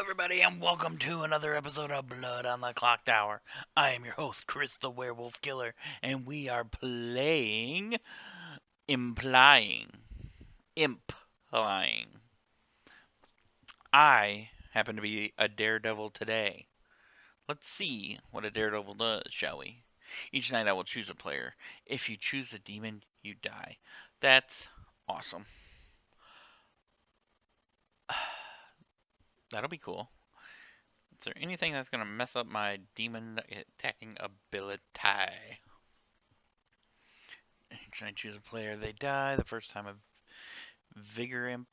everybody, and welcome to another episode of Blood on the Clocktower. I am your host, Chris the Werewolf Killer, and we are playing Implying. Implying. I happen to be a daredevil today. Let's see what a daredevil does, shall we? Each night I will choose a player. If you choose a demon, you die. That's awesome. That'll be cool. Is there anything that's going to mess up my demon attacking ability? Can I choose a player? They die. The first time a Vigor Imp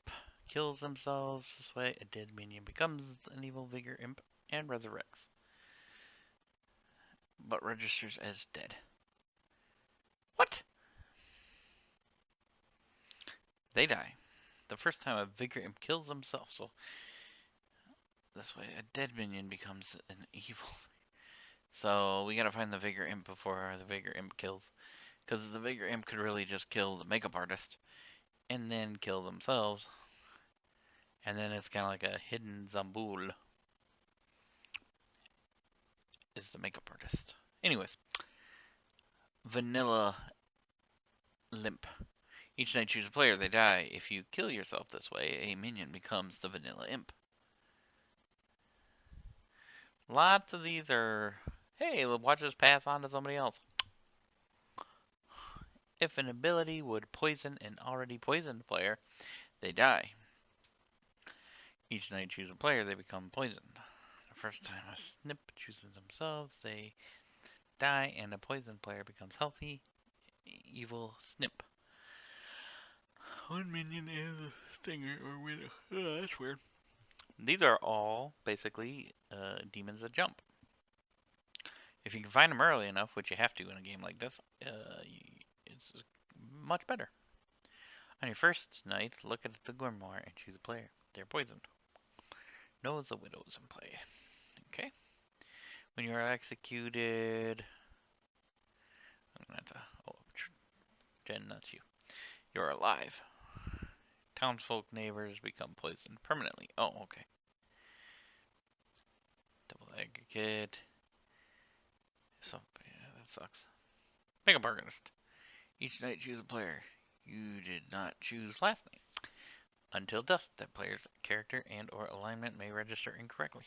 kills themselves this way, a dead minion becomes an evil Vigor Imp and resurrects, but registers as dead. What? They die. The first time a Vigor Imp kills themselves, so this way a dead minion becomes an evil. So we gotta find the Vigor Imp before the Vigor Imp kills. Because the Vigor Imp could really just kill the makeup artist and then kill themselves. And then it's kind of like a hidden Zamboul is the makeup artist. Anyways, Vanilla Limp. Each night choose a player, they die. If you kill yourself this way, a minion becomes the Vanilla Imp. Lots of these are, hey, watch us pass on to somebody else. If an ability would poison an already poisoned player, they die. Each night choose a player, they become poisoned. The first time a snip chooses themselves, they die, and a poisoned player becomes healthy. Evil snip. One minion is a stinger or widow. Oh, that's weird. These are all basically demons that jump. If you can find them early enough, which you have to in a game like this, it's much better. On your first night, look at the grimoire and choose a player. They're poisoned. Knows the widows in play. Okay. When you are executed, I'm gonna have to. Oh, Jen, that's you. You're alive. Townsfolk neighbors become poisoned permanently. Oh, okay. Double aggregate. So, yeah, that sucks. Makeup artist. Each night choose a player. You did not choose last night. Until dusk, that player's character and or alignment may register incorrectly.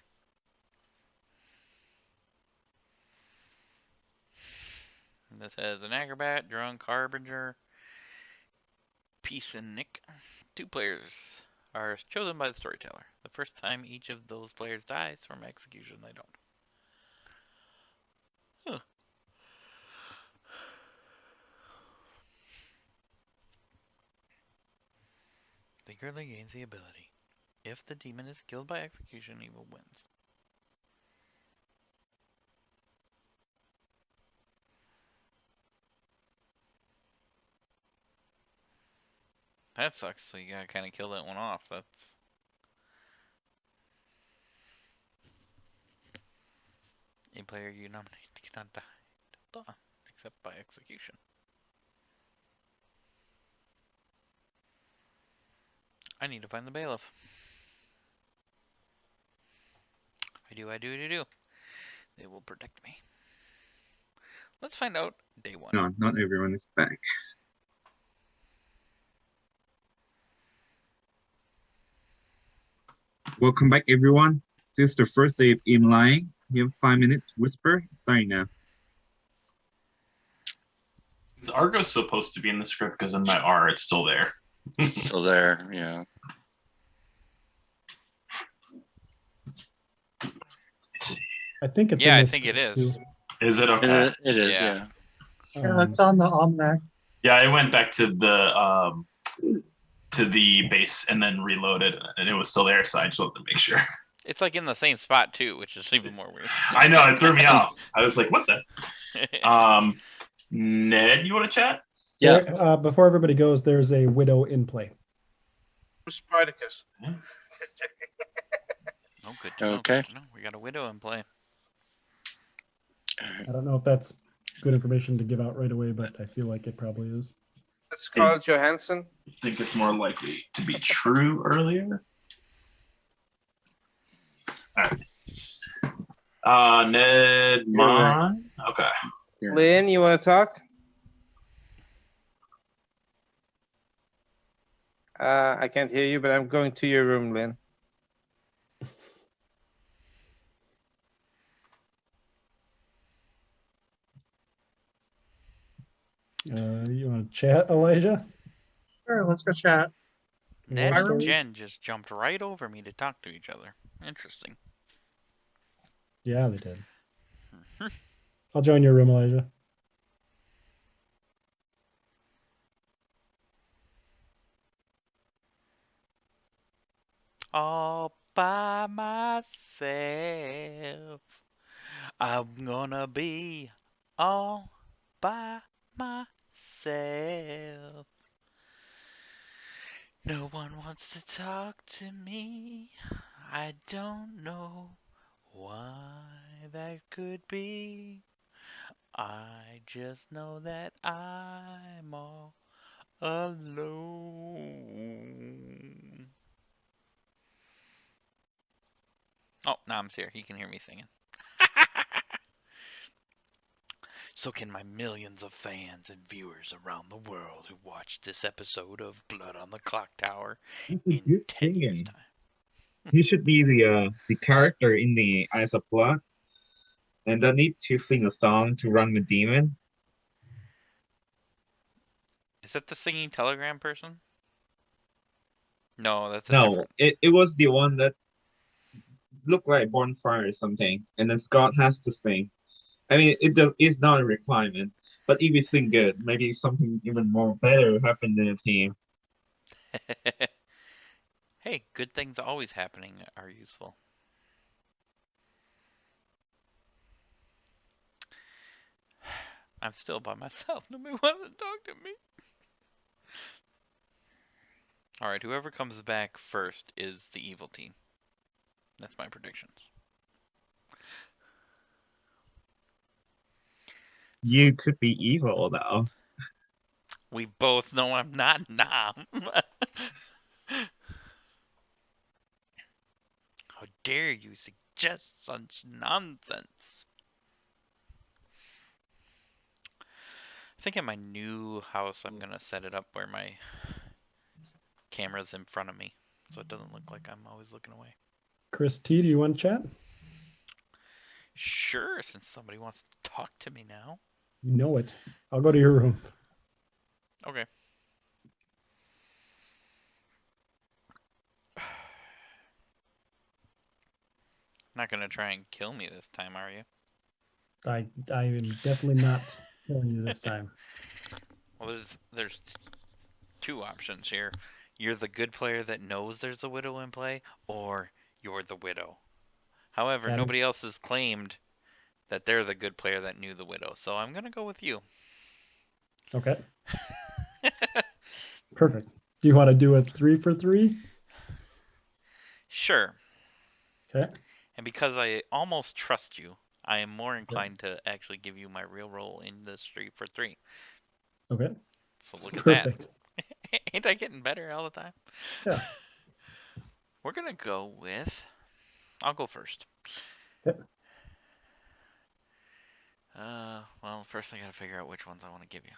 This has an acrobat, drunk, harbinger, peace, and Nick. Two players are chosen by the storyteller. The first time each of those players dies from execution, they don't. Huh. The Gurley gains the ability. If the demon is killed by execution, evil wins. That sucks, so you gotta kind of kill that one off. That's... A player you nominate cannot die till dawn, except by execution. I need to find the bailiff. I do. They will protect me. Let's find out day one. No, not everyone is back. Welcome back, everyone. This is the first day of Implying. You have 5 minutes to whisper. Starting now. Is Argo supposed to be in the script? Because in my R, it's still there. Still there, yeah. I think it's. Yeah, in I this think it is. too. Is it okay? It is, Yeah. yeah. It's on the Omnac. Yeah, I went back to the base and then reloaded, and it was still there. So I just wanted to make sure. It's like in the same spot too, which is even more weird. I know, it threw me off. I was like, "What the?" Ned, you want to chat? Yeah. Before everybody goes, there's a widow in play. Spartacus. Oh, good to know. Okay. Good to know. We got a widow in play. I don't know if that's good information to give out right away, but I feel like it probably is. Scarlett Johansson. I think it's more likely to be true earlier. Ned, You're right. Mon. Okay. You're- Lynn, you want to talk? I can't hear you, but I'm going to your room, Lynn. You want to chat, Elijah? Sure, let's go chat. Ned War and stories? Jen just jumped right over me to talk to each other. Interesting. Yeah, they did. Mhm. I'll join your room, Elijah. All by myself. I'm gonna be all by myself. No one wants to talk to me. I don't know why that could be. I just know that I'm all alone. Oh, now I'm here. He can hear me singing. So can my millions of fans and viewers around the world who watched this episode of Blood on the Clocktower That's a in good 10 years' singing. time. He should be the character in the Eyes of Blood, and don't need to sing a song to run the demon. Is that the singing telegram person? No, that's a No, different. it was the one that looked like Bonfire or something, and then Scott has to sing. I mean, it's not a requirement, but if we sing good, maybe something even more better happens in the team. Hey, good things always happening are useful. I'm still by myself. Nobody wants to talk to me. Alright, whoever comes back first is the evil team. That's my predictions. You could be evil though. We both know I'm not Nam. How dare you suggest such nonsense? I think in my new house I'm gonna set it up where my camera's in front of me, so it doesn't look like I'm always looking away. Chris T, do you want to chat? Sure, since somebody wants to talk to me now. You know it. I'll go to your room. Okay. Not gonna try and kill me this time, are you? I am definitely not killing you this time. Well, there's two options here. You're the good player that knows there's a widow in play, or you're the widow. However, That is nobody else has claimed that they're the good player that knew the widow, so I'm gonna go with you. okay. Perfect. Do you want to do a 3 for 3? Sure. Okay. And because I almost trust you, I am more inclined to actually give you my real role in this 3 for 3. Okay. So look at that. Perfect. Ain't I getting better all the time? Yeah. We're gonna go with. I'll go first. Yep. Well, first I gotta figure out which ones I want to give you.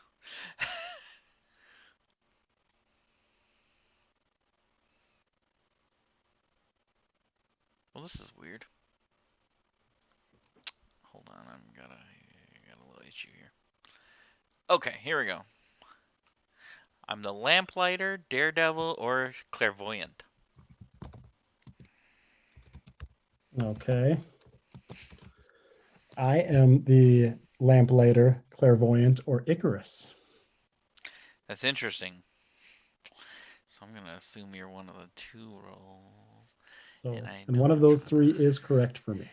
Well, this is weird. Hold on, I got a little issue here. Okay, here we go. I'm the lamplighter, daredevil, or clairvoyant. Okay. I am the lamplighter, clairvoyant, or Icarus. That's interesting. So I'm gonna assume you're one of the two roles. So, And I and know one of which those one. 3 is correct for me.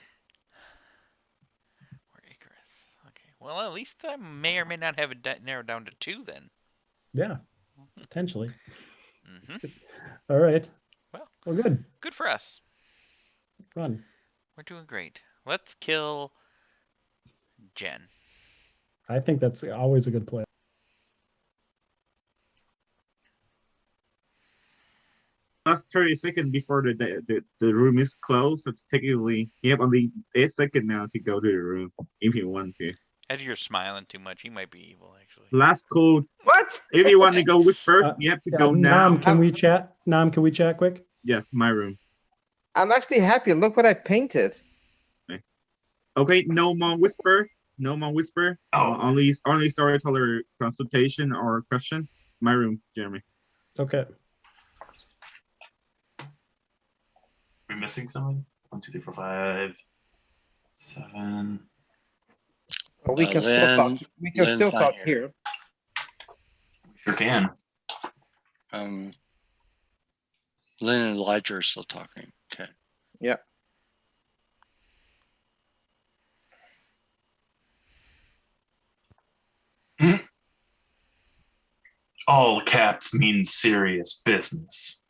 Or Icarus. Okay. Well, at least I may or may not have it narrowed down to 2 then. Yeah, potentially. Mm-hmm. All right. Well, good. good for us. Run. We're doing great. Let's kill Jen. I think that's always a good play. last 30 seconds before the room is closed. So technically, you have only 8 seconds now to go to the room if you want to. Edgar's smiling too much. He might be evil, actually. Last call. What? If you want to go whisper, you have to go now. Nam, can we chat? Nam, can we chat quick? Yes, my room. I'm actually happy. Look what I painted. Okay, no more whisper. No more whisper. Oh. Only storyteller consultation or question. My room, Jeremy. Okay. We're missing something. 1, 2, 3, 4, 5, 7. Well, we can still talk. We can Lynn's still not talk here. here. We sure can. Lynn and Elijah are still talking. Okay. Yeah. All caps mean serious business.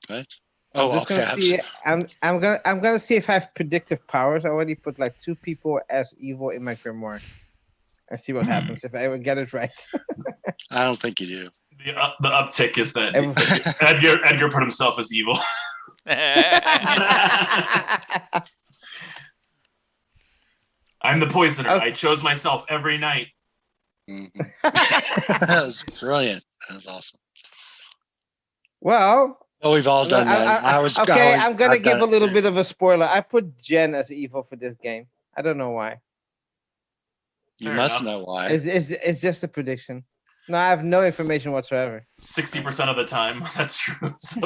What? I'm Oh, just all gonna caps. see. I'm gonna see if I have predictive powers. I already put like 2 people as evil in my grimoire, and see what happens if I ever get it right. I don't think you do. The uptick is that Every- Edgar put himself as evil. I'm the poisoner. Okay. I chose myself every night. Mhm. That was brilliant. That was awesome. Well, Oh, we've all done that. I'm gonna I've give done a little it. bit of a spoiler. I put Jen as evil for this game. I don't know why. You Fair must enough. know why. It's just a prediction. No, I have no information whatsoever. 60% of the time, that's true. So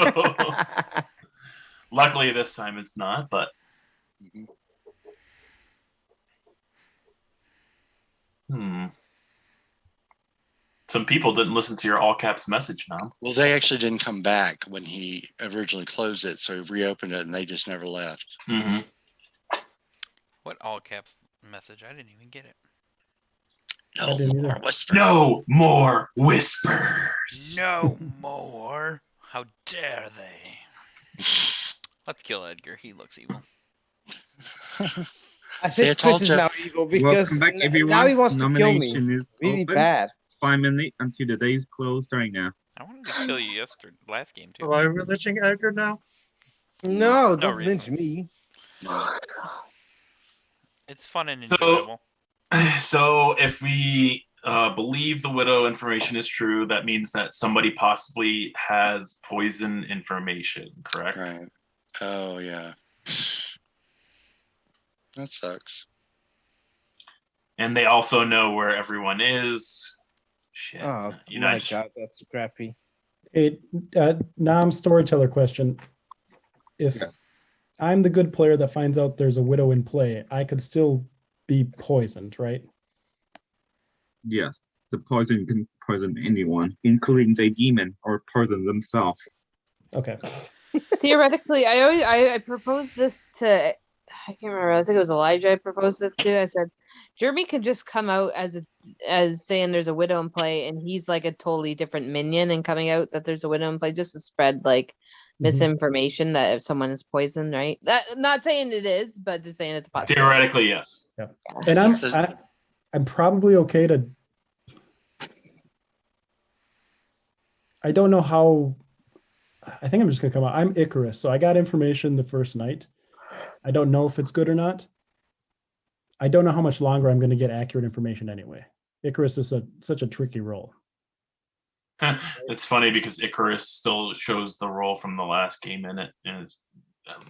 luckily this time it's not, but Mhm. some people didn't listen to your all caps message, Nom. Well, they actually didn't come back when he originally closed it, so he reopened it and they just never left. Mm-hmm. What all caps message? I didn't even get it. I No didn't more either. whisper. No more whispers. No more. How dare they? Let's kill Edgar. He looks evil. I See, I think told Chris is you. now evil because Welcome back, everyone. now he wants to kill me. Nomination is Really open. bad. 5 minutes until the day is closed right now. I wanted to kill you last game too. Am I lynching Edgar now? No, No don't reason. lynch me. No. It's fun and So- enjoyable. So if we believe the widow information is true, that means that somebody possibly has poison information, correct? Right. Oh, yeah. That sucks. And they also know where everyone is. Shit. Oh You know, my god, that's scrappy. Hey, Nam, storyteller question. If Yes. I'm the good player that finds out there's a widow in play, I could still be poisoned, right? Yes. The poison can poison anyone, including the demon or poison themselves. Okay. Theoretically, I proposed this to, I can't remember. I think it was Elijah I proposed it to. I said Jeremy could just come out as saying there's a widow in play, and he's like a totally different minion, and coming out that there's a widow in play just to spread like misinformation that if someone is poisoned, right? That not saying it is, but just saying it's a possibility. theoretically, yes. And I'm probably okay to. I don't know how. I think I'm just gonna come out. I'm Icarus, so I got information the first night. I don't know if it's good or not. I don't know how much longer I'm gonna get accurate information anyway. Icarus is such a tricky role. It's funny because Icarus still shows the role from the last game in it. And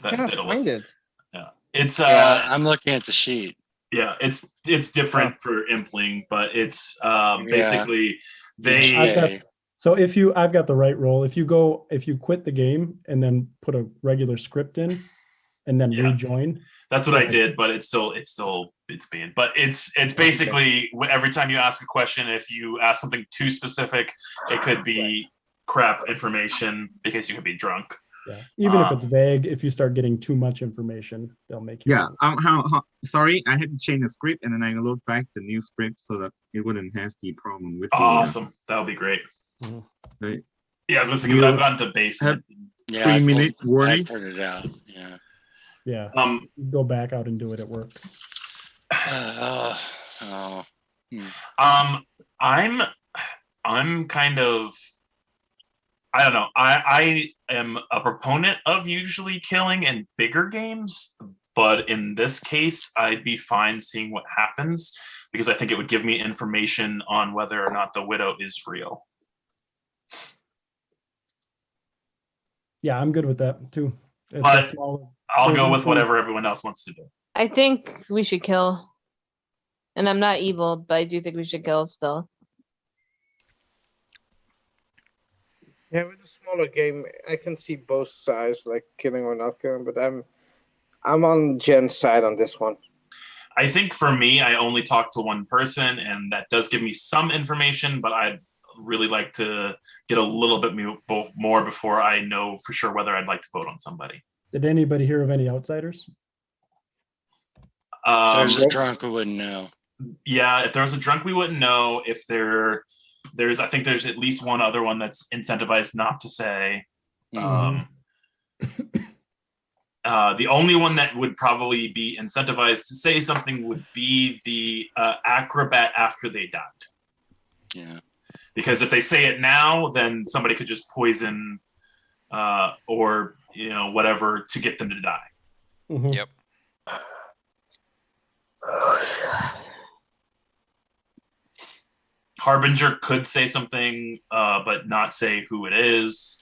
I cannot find it. Yeah. It's Yeah, I'm looking at the sheet. yeah, it's different for Implying, but it's basically they I've got- So I've got the right role. If you quit the game and then put a regular script in and then Yeah. rejoin. that's what I did, but it's banned. But it's basically every time you ask a question, if you ask something too specific, it could be crap information because you could be drunk. Yeah. Even if it's vague, if you start getting too much information, they'll make you. Yeah. Sorry, I had to change the script and then I looked back the new script so that it wouldn't have the problem with Awesome. That would be great. Right. Yeah, I was gonna say because I've gotten to basement. Yeah, 3 minute I warning. printed it out. Yeah. Yeah. Go back out and do it. It works. I'm kind of I don't know. I am a proponent of usually killing in bigger games, but in this case, I'd be fine seeing what happens because I think it would give me information on whether or not the widow is real. Yeah, I'm good with that too. It's But a small. I'll go with whatever everyone else wants to do. I think we should kill. And I'm not evil, but I do think we should kill still. Yeah, with a smaller game, I can see both sides, like killing or not killing. But I'm on Jen's side on this one. I think for me, I only talk to one person, and that does give me some information, but I'd really like to get a little bit more before I know for sure whether I'd like to vote on somebody. Did anybody hear of any outsiders? There's a drunk who wouldn't know. Yeah, if there was a drunk, we wouldn't know. If there's, I think there's at least one other one that's incentivized not to say. Mhm. The only one that would probably be incentivized to say something would be the acrobat after they died. Yeah. Because if they say it now, then somebody could just poison or whatever to get them to die. Mhm. Yep. Harbinger could say something, but not say who it is.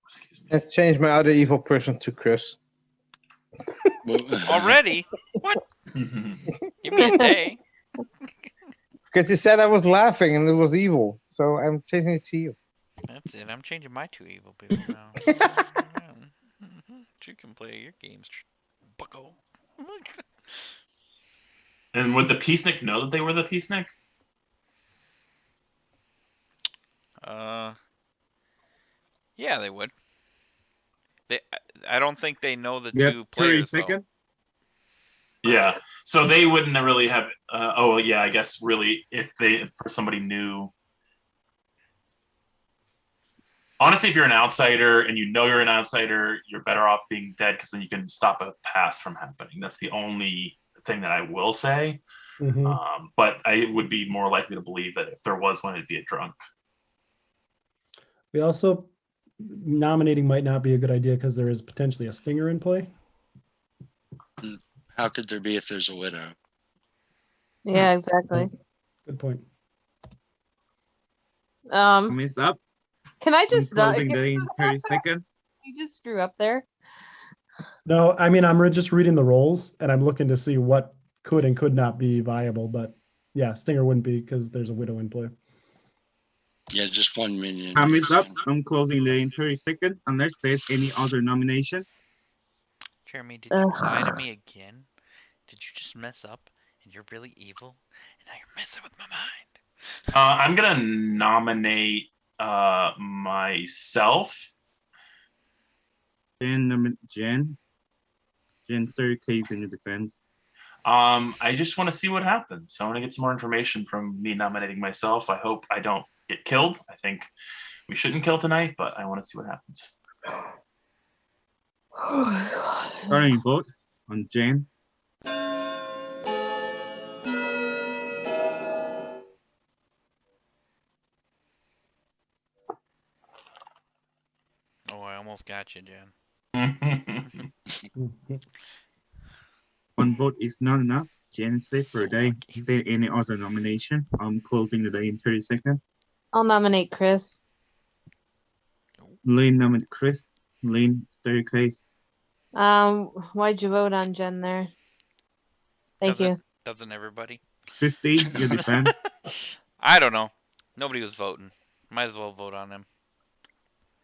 Excuse me. Let's change my other evil person to Chris. Already? What? Give me a day. Because you said I was laughing and it was evil. So I'm changing it to you. That's it. I'm changing my two evil people now. You can play your games, bucko. And would the peacenik know that they were the peacenik? Yeah, they would. I don't think they know the Yep, two 30 players though. seconds. Yeah. So they wouldn't really have. Oh yeah, I guess really if somebody knew. Honestly, if you're an outsider and you know you're an outsider, you're better off being dead because then you can stop a pass from happening. That's the only thing that I will say. Mhm. But I would be more likely to believe that if there was one, it'd be a drunk. We also nominating might not be a good idea because there is potentially a stinger in play. How could there be if there's a widow? Yeah, exactly. Good point. Comments up. Can I I'm just not? closing the in 30 seconds. You just screw up there. No, I mean I'm just reading the rolls and I'm looking to see what could and could not be viable. But yeah, stinger wouldn't be because there's a widow in play. Yeah, just one minion. Comments up. I'm closing the in 30 seconds unless there's any other nomination. Jeremy, did you lie to me again? Did you just mess up and you're really evil? And now you're messing with my mind. I'm gonna nominate myself. Jen staircase in the defense. I just want to see what happens. I want to get some more information from me nominating myself. I hope I don't get killed. I think we shouldn't kill tonight, but I want to see what happens. Starting vote on Jen. Oh, I almost got you, Jen. One vote is not enough. Jen said for a day. Is there any other nomination? I'm closing the day in 30 seconds. I'll nominate Chris. Lynn nominate Chris. Lynn staircase. Why'd you vote on Jen there? Thank you. Doesn't everybody? Christy, your defense. I don't know. Nobody was voting. Might as well vote on him.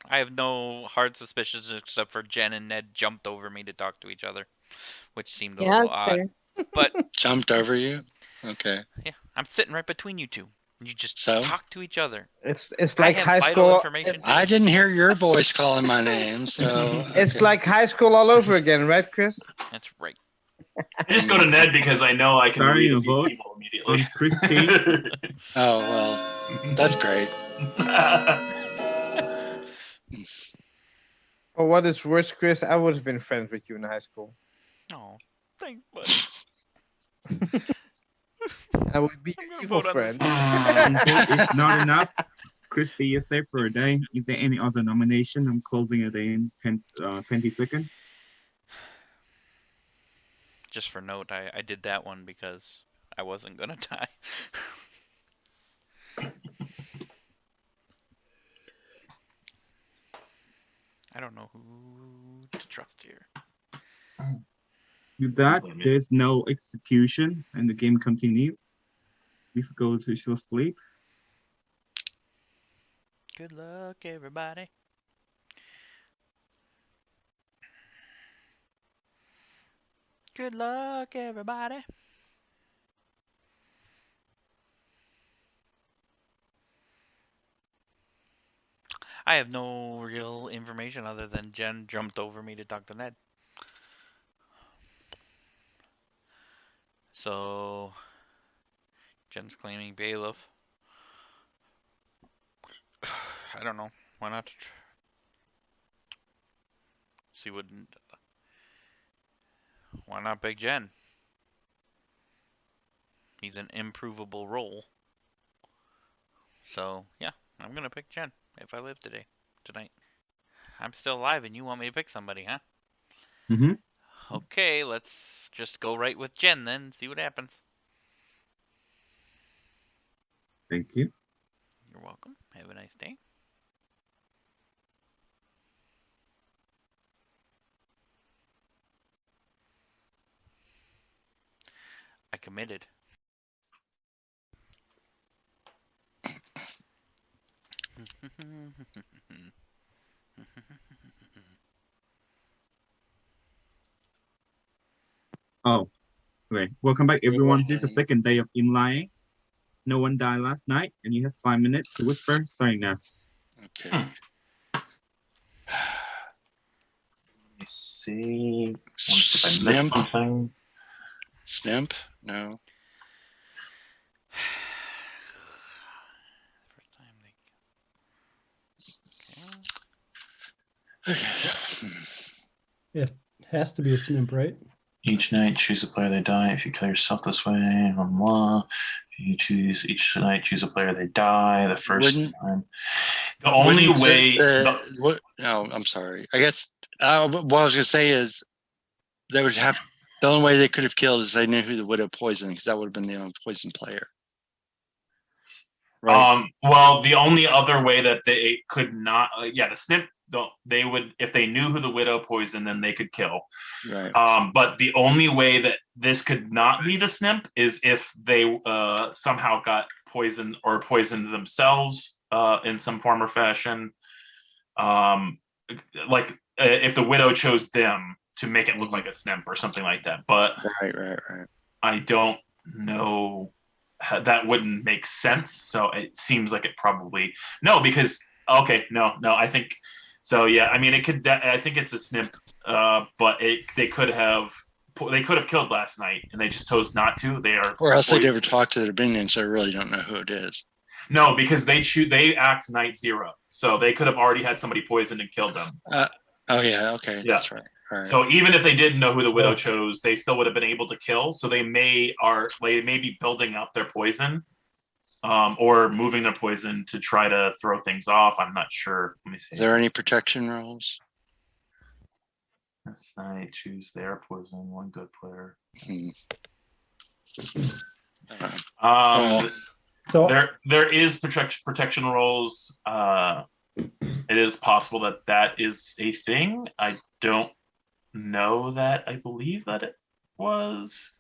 I have no hard suspicions except for Jen and Ned jumped over me to talk to each other, which seemed a Yeah, little that's odd. fair. But Jumped over you? Okay. yeah, I'm sitting right between you two. You just So? talk to each other. It's I like have high vital school. information It's, too. I didn't hear your voice calling my name, so it's okay. like high school all over again, right, Chris? That's right. I just go to Ned because I know I can Sorry, read a if he's vote evil immediately. on Christy. Oh well, that's great. For what is worse, Chris, I would have been friends with you in high school. Oh, thanks, buddy. I would be I'm your gonna evil vote on this. friend. If not enough, Crispy, you stay for a day. Is there any other nomination? I'm closing it in 20 seconds. Just for note, I did that one because I wasn't gonna die. I don't know who to trust here. With that, there's no execution and the game continues. Please go to your sleep. Good luck, everybody. Good luck, everybody. I have no real information other than Jen jumped over me to talk to Ned. So, Jen's claiming bailiff. I don't know. Why not see what? Why not Big Jen? He's an improvable role. So yeah, I'm gonna pick Jen if I live tonight. I'm still alive, and you want me to pick somebody, huh? Mm-hmm. Okay, let's just go right with Jen then. See what happens. Thank you. You're welcome. Have a nice day. I committed. Oh, okay. Welcome back, everyone. This is the second day of Implying. No one died last night, and you have 5 minutes to whisper. Starting now. Okay. Let me see. If I missed something. Snimp? No. First time Okay. It has to be a snimp, right? Each night, choose a player they die. If you kill yourself this way, blah, blah. If you choose each night, choose a player they die. The first time. The only way. No, I'm sorry. I guess what I was gonna say is they would have the only way they could have killed is they knew who the widow poisoned, because that would have been the only poisoned player. Right. Well, the only other way that they could not, the snip, they would, if they knew who the widow poisoned, then they could kill. Right. But the only way that this could not be the snip is if they somehow got poisoned or poisoned themselves in some form or fashion. If the widow chose them to make it look like a snip or something like that. But right. I don't know. That wouldn't make sense. So it seems like it probably because I think so. Yeah, I mean it could. I think it's a snip, but they could have killed last night and they just chose not to. They are, or else they never talk to their minions, so I really don't know who it is. No, because they act night zero, so they could have already had somebody poisoned and killed them. Yeah, okay, yeah. That's right. Right. So even if they didn't know who the widow chose, they still would have been able to kill. So they may be building up their poison, or moving their poison to try to throw things off. I'm not sure. Let me see. Are there any protection rules? Next night, choose their poison. One good player. So there is protection rules. It is possible that is a thing. I don't know that. I believe that it was.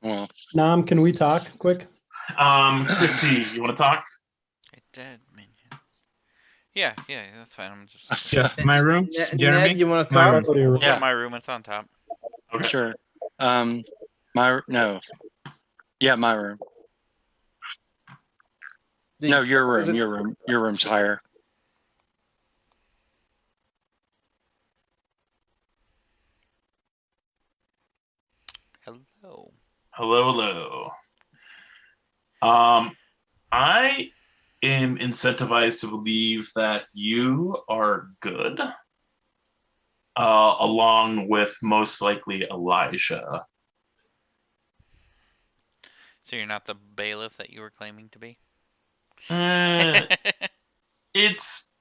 Well, Nam, can we talk quick? Chrissy, you want to talk? I did, minion. Yeah, that's fine. I'm just. Yeah, my room. Jeremy, Ned, you want to my talk? room. We'll go Yeah. to my room. It's on top. Okay. Sure. My room. No, your room. Your room's higher. Hello. Hello. I am incentivized to believe that you are good, along with most likely Elijah. So you're not the bailiff that you were claiming to be? It's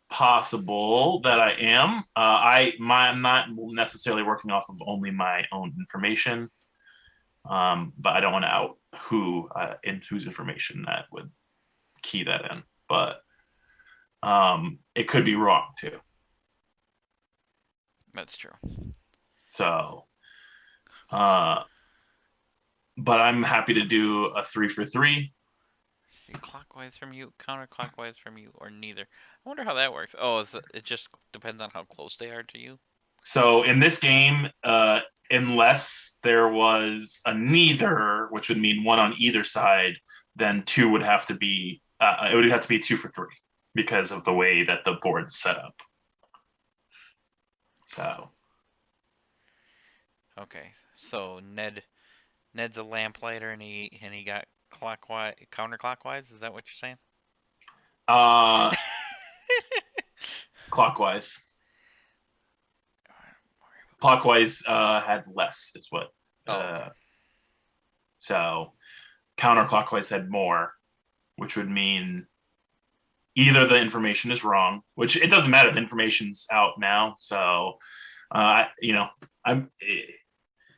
possible that I am. I'm not necessarily working off of only my own information, but I don't want to out in whose information that would key that in. But it could be wrong too. That's true. So, but I'm happy to do a 3 for 3. Clockwise from you, counterclockwise from you, or neither. I wonder how that works. Oh, it just depends on how close they are to you. So in this game, unless there was a neither, which would mean one on either side, then two would have to be it would have to be 2 for 3 because of the way that the board's set up. So Okay, so Ned's a lamplighter, and he got counterclockwise. Is that what you're saying? Clockwise. Clockwise had less, is what. Okay. So counterclockwise had more, which would mean either the information is wrong, which it doesn't matter. The information's out now, so I'm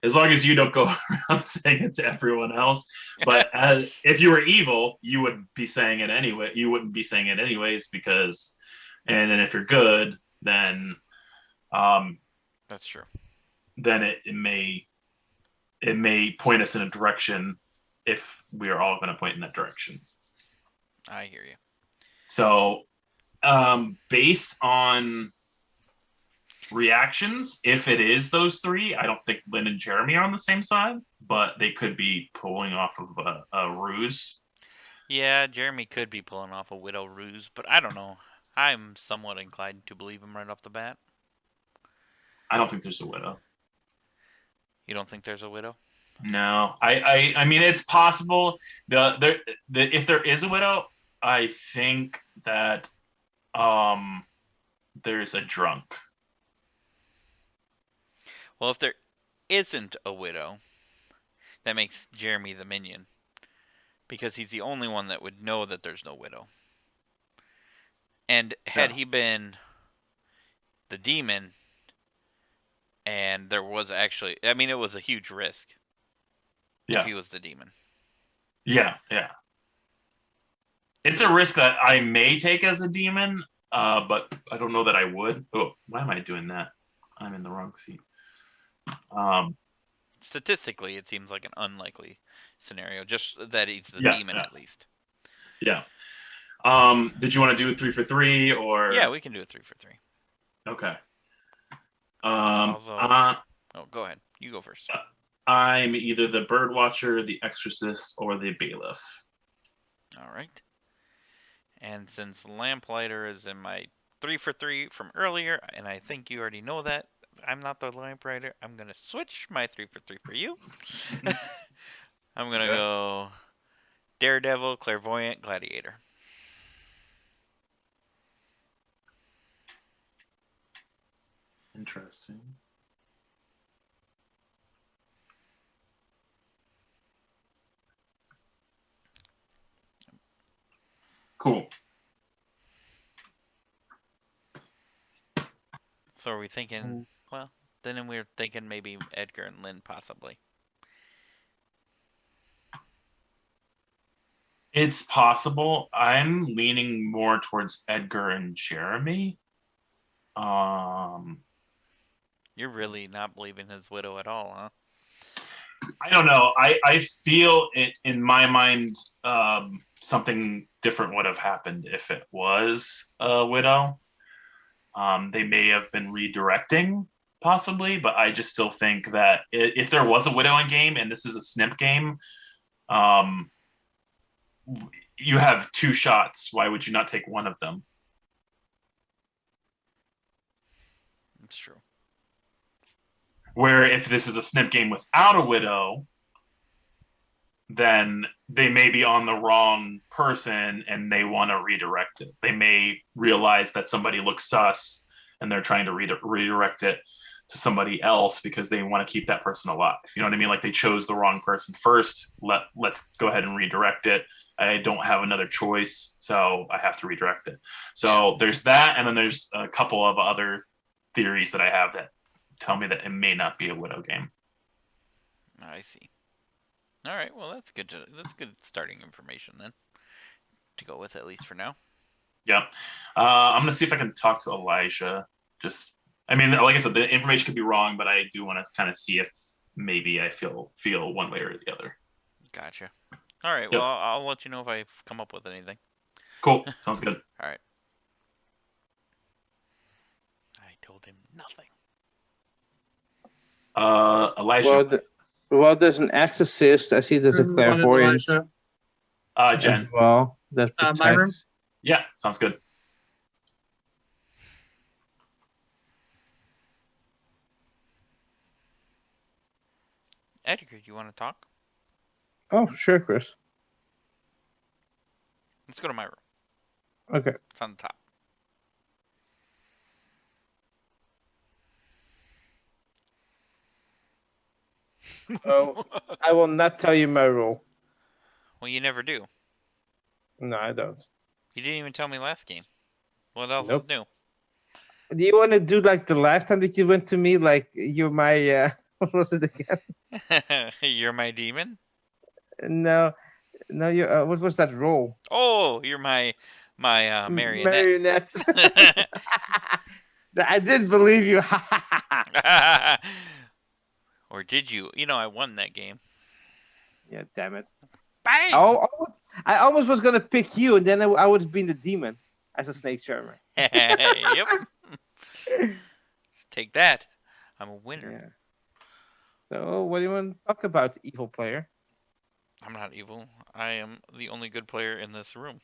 as long as you don't go around saying it to everyone else. But if you were evil, you would be saying it anyway. You wouldn't be saying it anyways because, and then if you're good, then That's true. Then it may point us in a direction if we are all going to point in that direction. I hear you. So, based on reactions, if it is those three, I don't think Lynn and Jeremy are on the same side, but they could be pulling off of a ruse. Yeah, Jeremy could be pulling off a widow ruse, but I don't know. I'm somewhat inclined to believe him right off the bat. I don't think there's a widow. You don't think there's a widow? No, I mean it's possible. If there is a widow, I think that there's a drunk. Well, if there isn't a widow, that makes Jeremy the minion. Because he's the only one that would know that there's no widow. And had he been the demon, and there was actually, I mean, it was a huge risk if he was the demon. Yeah. It's a risk that I may take as a demon, but I don't know that I would. Oh, why am I doing that? I'm in the wrong seat. Statistically, it seems like an unlikely scenario, just that he's the demon at least. Yeah. Did you want to do a 3 for 3 or? Yeah, we can do a 3 for 3. Okay. Go ahead. You go first. I'm either the bird watcher, the exorcist, or the bailiff. All right. And since lamplighter is in my 3 for 3 from earlier, and I think you already know that, I'm not the lamplighter. I'm going to switch my 3 for 3 for you. I'm going to go daredevil, clairvoyant, gladiator. Interesting. Cool. So are we thinking, well, then we're thinking maybe Edgar and Lynn possibly. It's possible. I'm leaning more towards Edgar and Jeremy. You're really not believing his widow at all, huh? I don't know. I feel it in my mind. Something different would have happened if it was a widow. They may have been redirecting, possibly, but I just still think that if there was a widow in game and this is a snip game, you have 2 shots. Why would you not take one of them? It's true. Where if this is a snip game without a widow, then they may be on the wrong person and they want to redirect it. They may realize that somebody looks sus and they're trying to redirect it. to somebody else because they want to keep that person alive. You know what I mean? Like they chose the wrong person first. Let's go ahead and redirect it. I don't have another choice, so I have to redirect it. So there's that, and then there's a couple of other theories that I have that tell me that it may not be a widow game. I see. All right. Well, that's good. That's good starting information then to go with, at least for now. Yeah. I'm gonna see if I can talk to Elijah. Just, I mean, like I said, the information could be wrong, but I do want to kind of see if maybe I feel one way or the other. Gotcha. All right. Yep. Well, I'll let you know if I come up with anything. Cool. Sounds good. All right. I told him nothing. Elijah. Well, there's an exorcist. I see there's a clairvoyant as Jen. well. That my room? protects. Yeah, sounds good. Edgar, you want to talk? Oh, sure, Chris. Let's go to my room. Okay. It's on the top. Oh, I will not tell you my rule. Well, you never do. No, I don't. You didn't even tell me last game. What else Nope. is new? Do you want to do like the last time that you went to me? Like you're my what was it again? You're my demon? No, you're what was that role? Oh, you're my marionette. Marionette. I did believe you. Or did you? You know, I won that game. Yeah, damn it. Bang! I almost was gonna pick you, and then I would have been the demon as a snake charmer. Yep. Take that. I'm a winner. Yeah. So, what do you want to talk about, evil player? I'm not evil. I am the only good player in this room.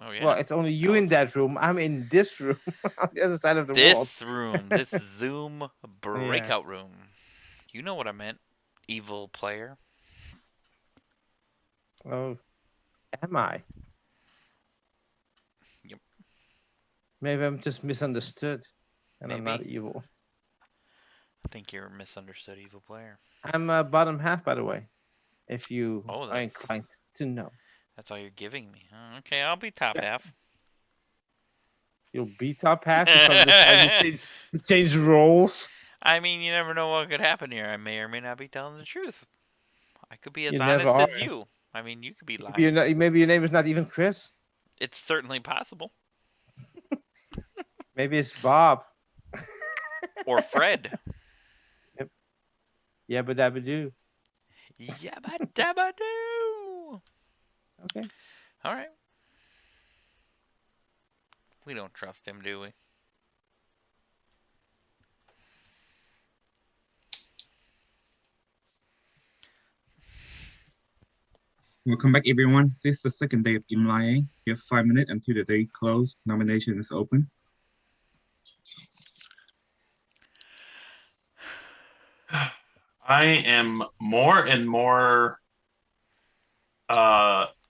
Oh yeah. Well, it's only you in that room. I'm in this room on the other side of the world. This room, this Zoom breakout room. You know what I meant, evil player. Oh, am I? Yep. Maybe I'm just misunderstood, and I'm not Maybe. evil. I think you're a misunderstood evil player. I'm bottom half, by the way, if you Oh, are that's- inclined to know. That's all you're giving me. Okay, I'll be top half. You'll be top half. You suddenly decide to change roles. I mean, you never know what could happen here. I may or may not be telling the truth. I could be as You honest never as are. you. I mean, you could be lying. Maybe your name is not even Chris. It's certainly possible. Maybe it's Bob. Or Fred. Yabba dabba doo. Yabba dabba doo. Okay. All right. We don't trust him, do we? Welcome back, everyone. This is the second day of Implying. You have 5 minutes until the day closed. Nomination is open. I am more and more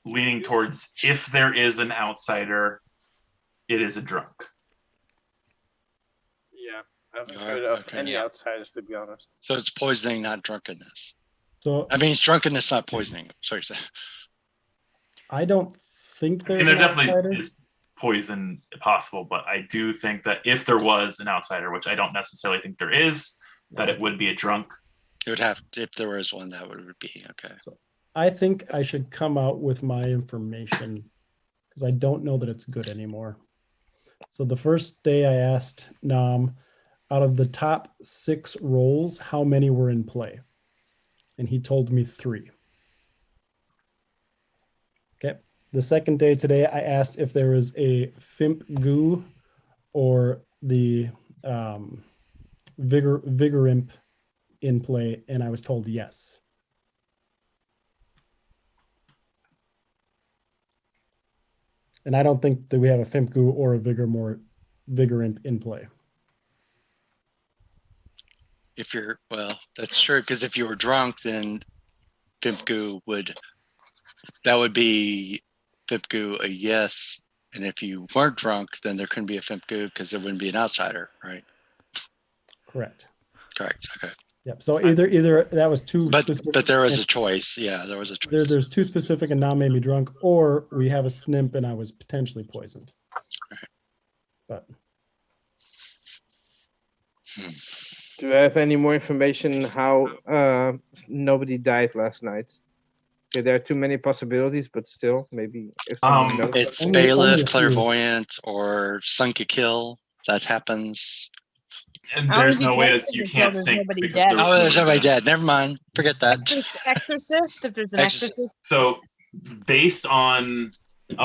leaning towards if there is an outsider, it is a drunk. Yeah, I haven't heard of any outsiders, to be honest. So it's poisoning, not drunkenness. So I mean, it's drunkenness, not poisoning. Sorry. I don't think I there's mean, there an definitely outsider. is poison possible, but I do think that if there was an outsider, which I don't necessarily think there is, that it would be a drunk. It would have, if there was one, that would be okay. I think I should come out with my information because I don't know that it's good anymore. So the first day I asked Nam, out of the top 6 roles, how many were in play? And he told me 3. Okay. The second day today, I asked if there was a Fimp Goo or the Vigor Imp in play, and I was told yes. And I don't think that we have a Fimp Goo or a Vigor Imp in play. If you're, well, that's true, because if you were drunk, then Pimp Goo that would be Pimp Goo a yes, And if you weren't drunk, then there couldn't be a Fimp Goo because there wouldn't be an outsider, right? Correct. Correct. Okay. Yep. So either that was too specific. But there was a choice. Yeah, there was a choice. There's too specific and now made me drunk, or we have a snimp and I was potentially poisoned. But Do I have any more information how nobody died last night? Okay, there are too many possibilities, but still, maybe if someone knows. It's Only a bailiff, few. clairvoyant, or sunk a kill. That happens. And How there's would you no way guess that you if can't there's sync nobody because dead? there was Oh, there's nobody somebody dead. Never mind. Forget that. Exorcist, if there's an Exorcist. exorcist. So based on that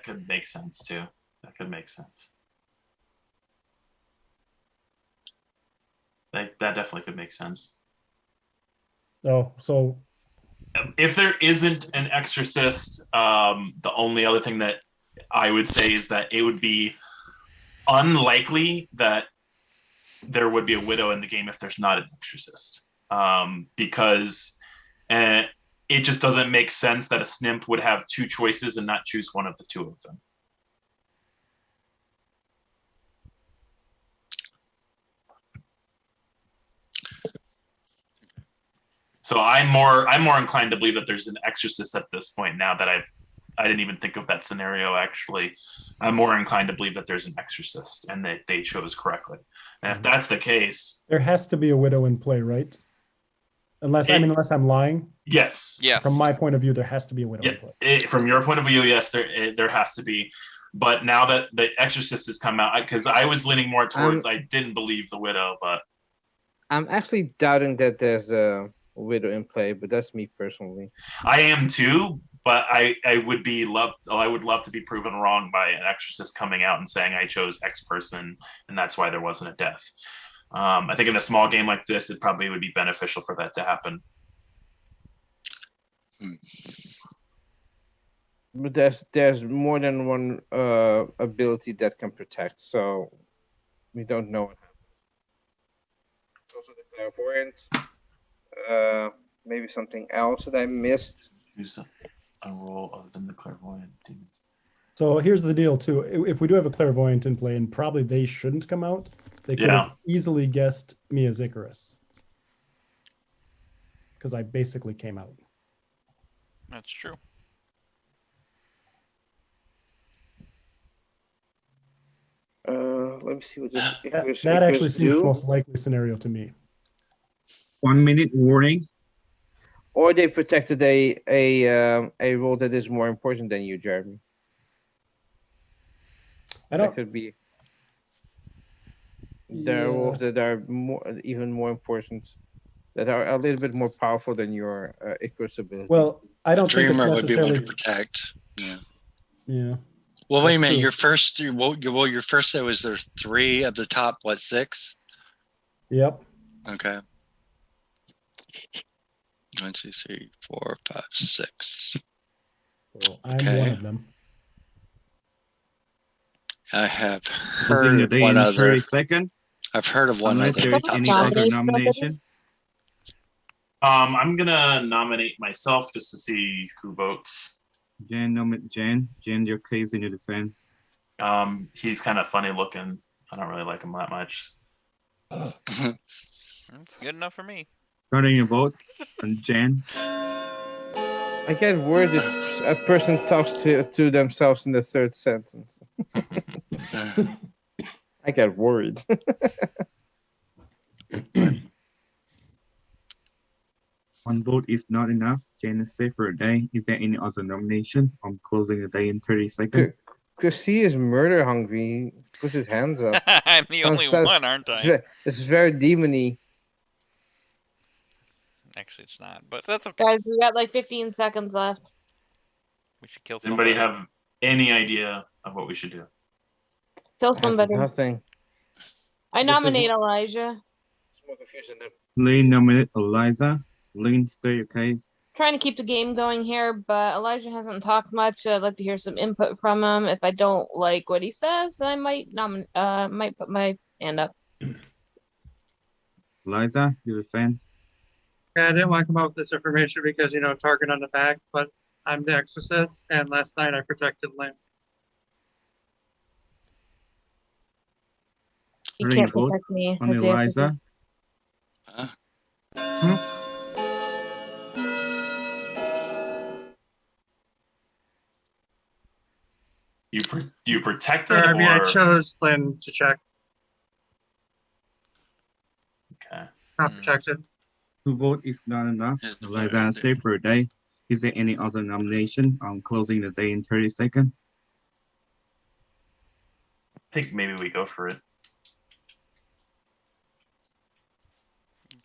could make sense too. That could make sense. That definitely could make sense. oh, so If there isn't an exorcist, the only other thing that I would say is that it would be unlikely that there would be a widow in the game if there's not an exorcist, because it just doesn't make sense that a snimp would have two choices and not choose one of the two of them. So I'm more inclined to believe that there's an exorcist at this point now that I didn't even think of that scenario actually. I'm more inclined to believe that there's an exorcist and that they chose correctly. And if that's the case, there has to be a widow in play, right? Unless I'm lying. yes. Yes. From my point of view, there has to be a widow in play. From your point of view, yes, there has to be. But now that the exorcist has come out, because I was leaning more towards I didn't believe the widow, but I'm actually doubting that there's a widow in play, but that's me personally. I am too. But I would love to be proven wrong by an exorcist coming out and saying I chose X person and that's why there wasn't a death. I think in a small game like this, it probably would be beneficial for that to happen. But there's more than one ability that can protect, so we don't know what happens. It's also the clairvoyant. Maybe something else that I missed. Choose a role other than the clairvoyant demons. So here's the deal too. If we do have a clairvoyant in play, and probably they shouldn't come out, they could have easily guessed me as Icarus. Because I basically came out. That's true. Let me see what this That actually seems the most likely scenario to me. 1 minute warning. Or they protected a role that is more important than you, Jeremy. That could be. There are roles that are even more important, that are a little bit more powerful than your Icarus ability. Well, I don't think it's Dreamer necessarily would be one to protect. Yeah. Yeah. Well, wait a minute. true. Your first there was there's 3 of the top 6. Yep. Okay. 1, 2, 3, 4, 5, 6. So I'm Okay. one of them. I have Closing heard the day one in other. 30 seconds. I've heard of one Unless other. there's top any secret. other Nominate somebody? nomination. I'm gonna nominate myself just to see who votes. Jen, nominate Jen. Jen, your case in your defense. He's kind of funny looking. I don't really like him that much. That's good enough for me. Starting your vote on Jen. I get word that a person talks to themselves in the third sentence. I get worried. One vote is not enough. Jen is safe for a day. Is there any other nomination? I'm closing the day in 30 seconds. Chrissy is murder hungry. He puts his hands up. I'm the only So- one, aren't I? This is very demony. Actually, it's not, but that's okay. Guys, we got like 15 seconds left. We should kill Does anybody somebody. have any idea of what we should do? Kill I have somebody. nothing. I This is- nominate Elijah. It's more confusing than Lane nominate Eliza. Lane, state your case. Trying to keep the game going here, but Elijah hasn't talked much. I'd like to hear some input from him. If I don't like what he says, I might put my hand up. Eliza, your defense. Yeah, I didn't want to come up with this information because, target on the back, but I'm the exorcist, and last night I protected Lynn. You Ready can't vote protect me on as the exorcist. Eliza? You protected, Or, I mean, I or chose Lynn to check, okay. not Hmm. protected. To vote is not enough. Yes, Eliza, stay for a day. Is there any other nomination? I'm closing the day in 30 seconds. I think maybe we go for it.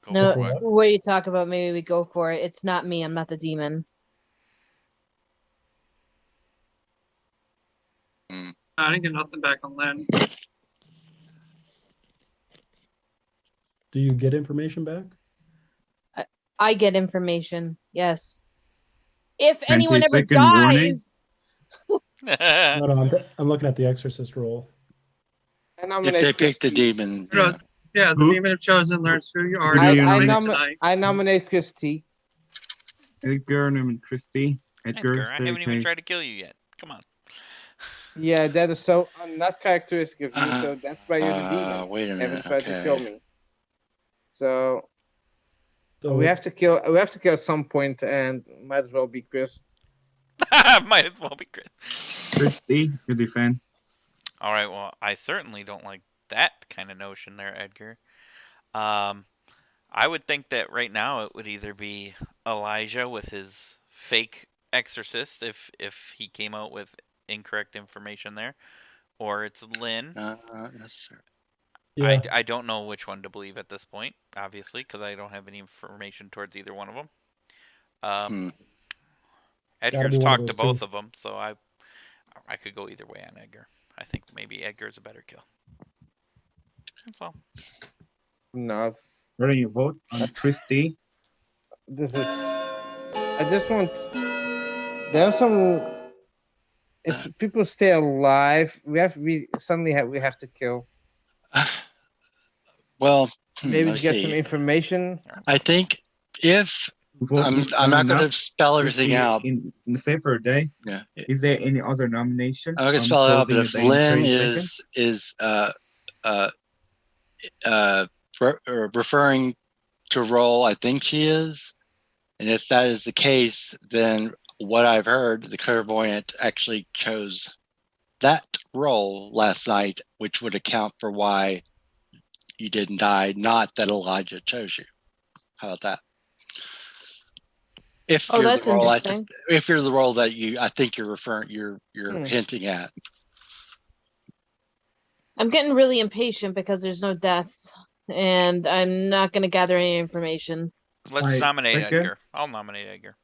Go No, for what? what you talk about? Maybe we go for it. It's not me. I'm not the demon. I didn't get nothing back on Lynn. Do you get information back? I get information. Yes. If 20 anyone ever second warning. dies, No, no, I'm looking at the exorcist role. I If nominate they pick the Christy. demon, No, yeah. Yeah, the Who? demon have chosen learns who you are. Who do you Doesn't nominate? make it tonight. I nominate Christy. Edgar and Christy. Edgar, Edgar, I stay haven't even okay. tried to kill you yet. Come on. Yeah, that is so not characteristic of you, so that's why you're the demon. Wait a You minute. haven't tried to kill Okay. me. So So we have to kill. We have to kill at some point, and might as well be Chris. Might as well be Chris. Christy, your defense. All right. Well, I certainly don't like that kind of notion there, Edgar. I would think that right now it would either be Elijah with his fake exorcist if he came out with incorrect information there, or it's Lynn. Not necessarily. yeah, I don't know which one to believe at this point, obviously, because I don't have any information towards either one of them. Hmm. Edgar's be one of talked to those both two. of them, so I could go either way on Edgar. I think maybe Edgar's a better kill. That's all. No, Ready you vote on Christy. this is. I just want. There are some. If people stay alive, we suddenly have to kill. Well, Maybe to let's get some see. information. I think if Vote is I'm not going enough. to spell everything Christy is out. in the safer day. Yeah. Is there any other nomination? I'm not going to I'm spell it out, but closing if the day in Lynn 30 seconds. is referring to role, I think she is. And if that is the case, then what I've heard, the clairvoyant actually chose that role last night, which would account for why you didn't die, not that Elijah chose you. How about that? If oh, you're that's the role, interesting. if you're the role that I think you're Hmm. hinting at. I'm getting really impatient because there's no deaths, and I'm not going to gather any information. Let's Right, nominate second. Edgar. I'll nominate Edgar.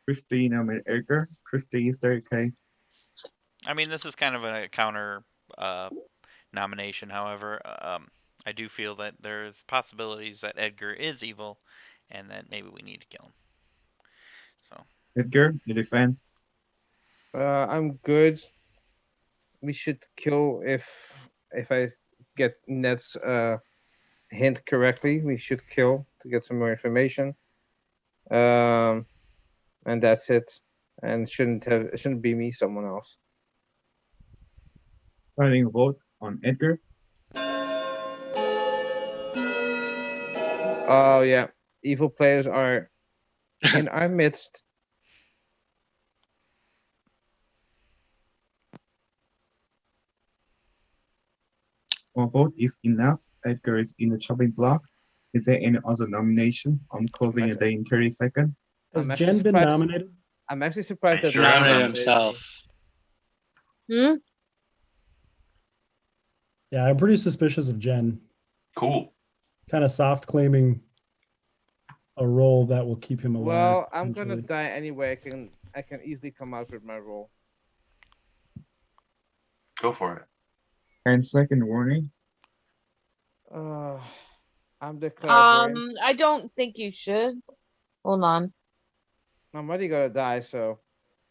Christy nominate Edgar. Christy is their case. I mean, this is kind of a counter nomination. However, I do feel that there's possibilities that Edgar is evil, and that maybe we need to kill him. So Edgar, your defense. I'm good. We should kill if I get Ned's hint correctly. We should kill to get some more information. And that's it. And it shouldn't be me, someone else. Starting a vote on Edgar. Oh yeah, evil players are in our midst. One vote is enough. Edgar is in the chopping block. Is there any other nomination? I'm closing the day in 30 seconds. Has I'm actually Jen been surprised- nominated? I'm actually surprised that Sure. Lynn Nominate nominated me. himself. Hmm? Yeah, I'm pretty suspicious of Jen. Cool. Kind of soft claiming a role that will keep him alive. Well, I'm gonna potentially. die anyway. I can easily come out with my role. Go for it. 10-second warning. I'm the clairvoyant. I don't think you should. Hold on. I'm already gonna die, so.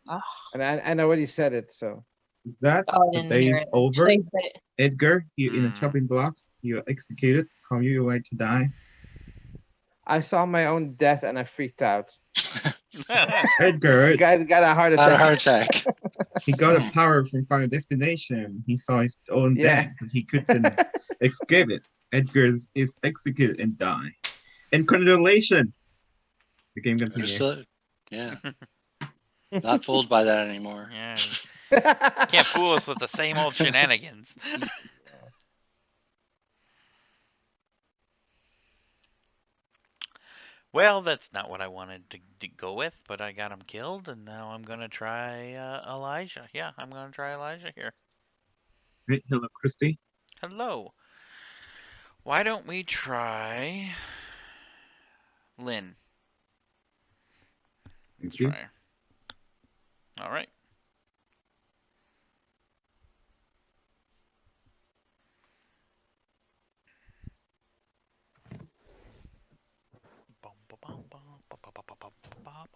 Ah. And I already said it, so. With that, Oh, I the didn't day hear is it. over. Say it. Edgar, you're in a Hmm. chopping block. You're executed. How you like to die? I saw my own death and I freaked out. Edgar, Guys got a heart Not a attack. heart attack. he got a power from Final Destination. He saw his own Yeah. death, but he couldn't escape it. Edgar is executed and die. And congratulations! The game continues. Understood. Yeah. Not fooled by that anymore. Yeah, can't fool us with the same old shenanigans. Well, that's not what I wanted to go with, but I got him killed, and now I'm gonna try Elijah. Yeah, I'm gonna try Elijah here. Hey, hello, Christy. Hello. Why don't we try Lynn? Let's Thank you. try her. All right. Bum, ba, bum, bum, ba, ba, ba, ba, ba, ba, ba.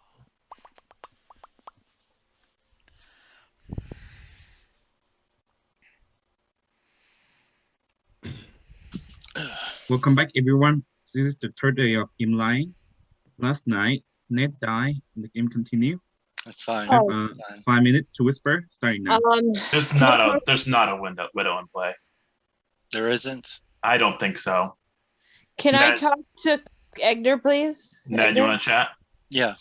Welcome back, everyone. This is the third day of Implying. Last night, Ned died, and the game continued. That's fine. We have Oh. Fine. 5 minutes to whisper, starting now. There's can not I a there's not a widow in play. There isn't. I don't think so. Can I Ned- talk to Egner, please? Ned, you Egner? want to chat? Yeah.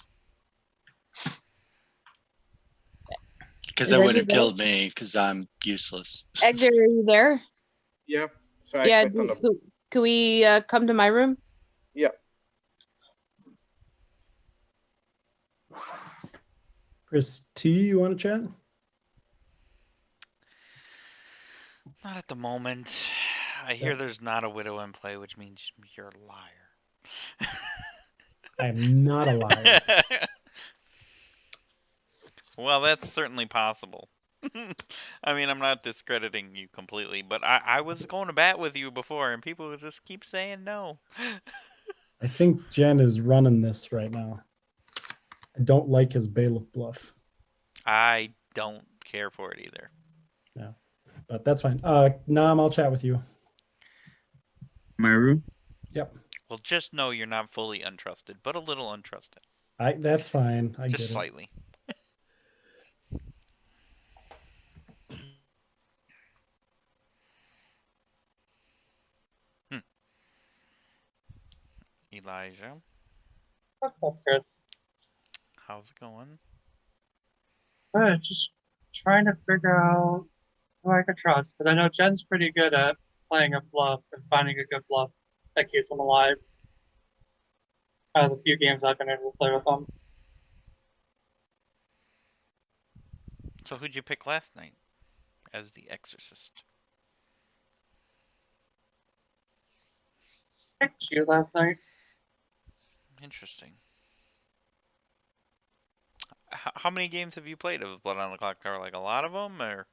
Because Is they Reggie wouldn't have there? killed me because I'm useless. Egner, are you there? Yeah. So I Yeah. clicked on the. Could we come to my room? Yeah. Chris T, you want to chat? Not at the moment. I hear there's not a widow in play, which means you're a liar. I am not a liar. Well, that's certainly possible. I mean, I'm not discrediting you completely, but I was going to bat with you before, and people would just keep saying no. I think Jen is running this right now. I don't like his bailiff bluff, I don't care for it either. but that's fine. Nam, I'll chat with you. My room. Yep. Well, just know you're not fully untrusted, but a little untrusted. That's fine. I Just get it. slightly. Elijah, What's up, Chris? how's it going? Just trying to figure out who I could trust, because I know Jen's pretty good at playing a bluff and finding a good bluff that keeps him alive. Out of the few games I've been able to play with him. So who'd you pick last night as the exorcist? Picked you last night. Interesting. How many games have you played of Blood on the Clocktower? Like a lot of them, or?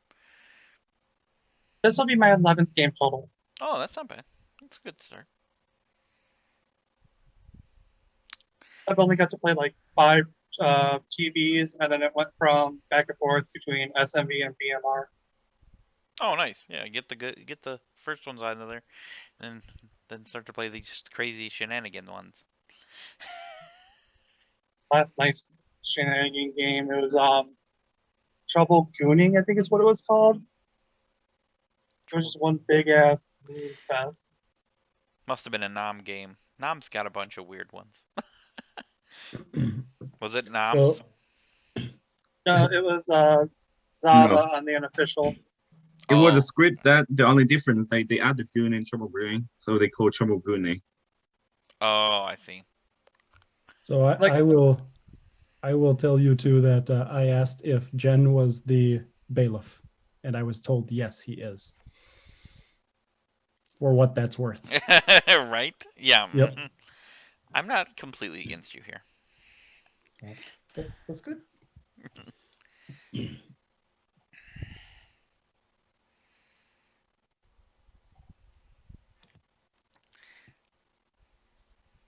This will be my 11th game total. Oh, that's not bad. That's a good start. I've only got to play like 5 TVs, and then it went from back and forth between SMV and BMR. Oh, nice. Yeah, get the first ones out of there, and then start to play these crazy shenanigan ones. Last night's shenanigan game, it was Trouble Gooning, I think is what it was called. It was just one big ass meme fest. Must have been a Nom game. Nom's got a bunch of weird ones. Was it Nom's? So No, it was Zava on the unofficial. It was Oh. a script that the only difference is they added Goon in Trouble Brewing, so they call Trouble Gooning. Oh, I see. So I will tell you too that I asked if Jen was the bailiff, and I was told yes, he is. For what that's worth. Right? Yeah. Yep. Mhm. I'm not completely against you here. That's good.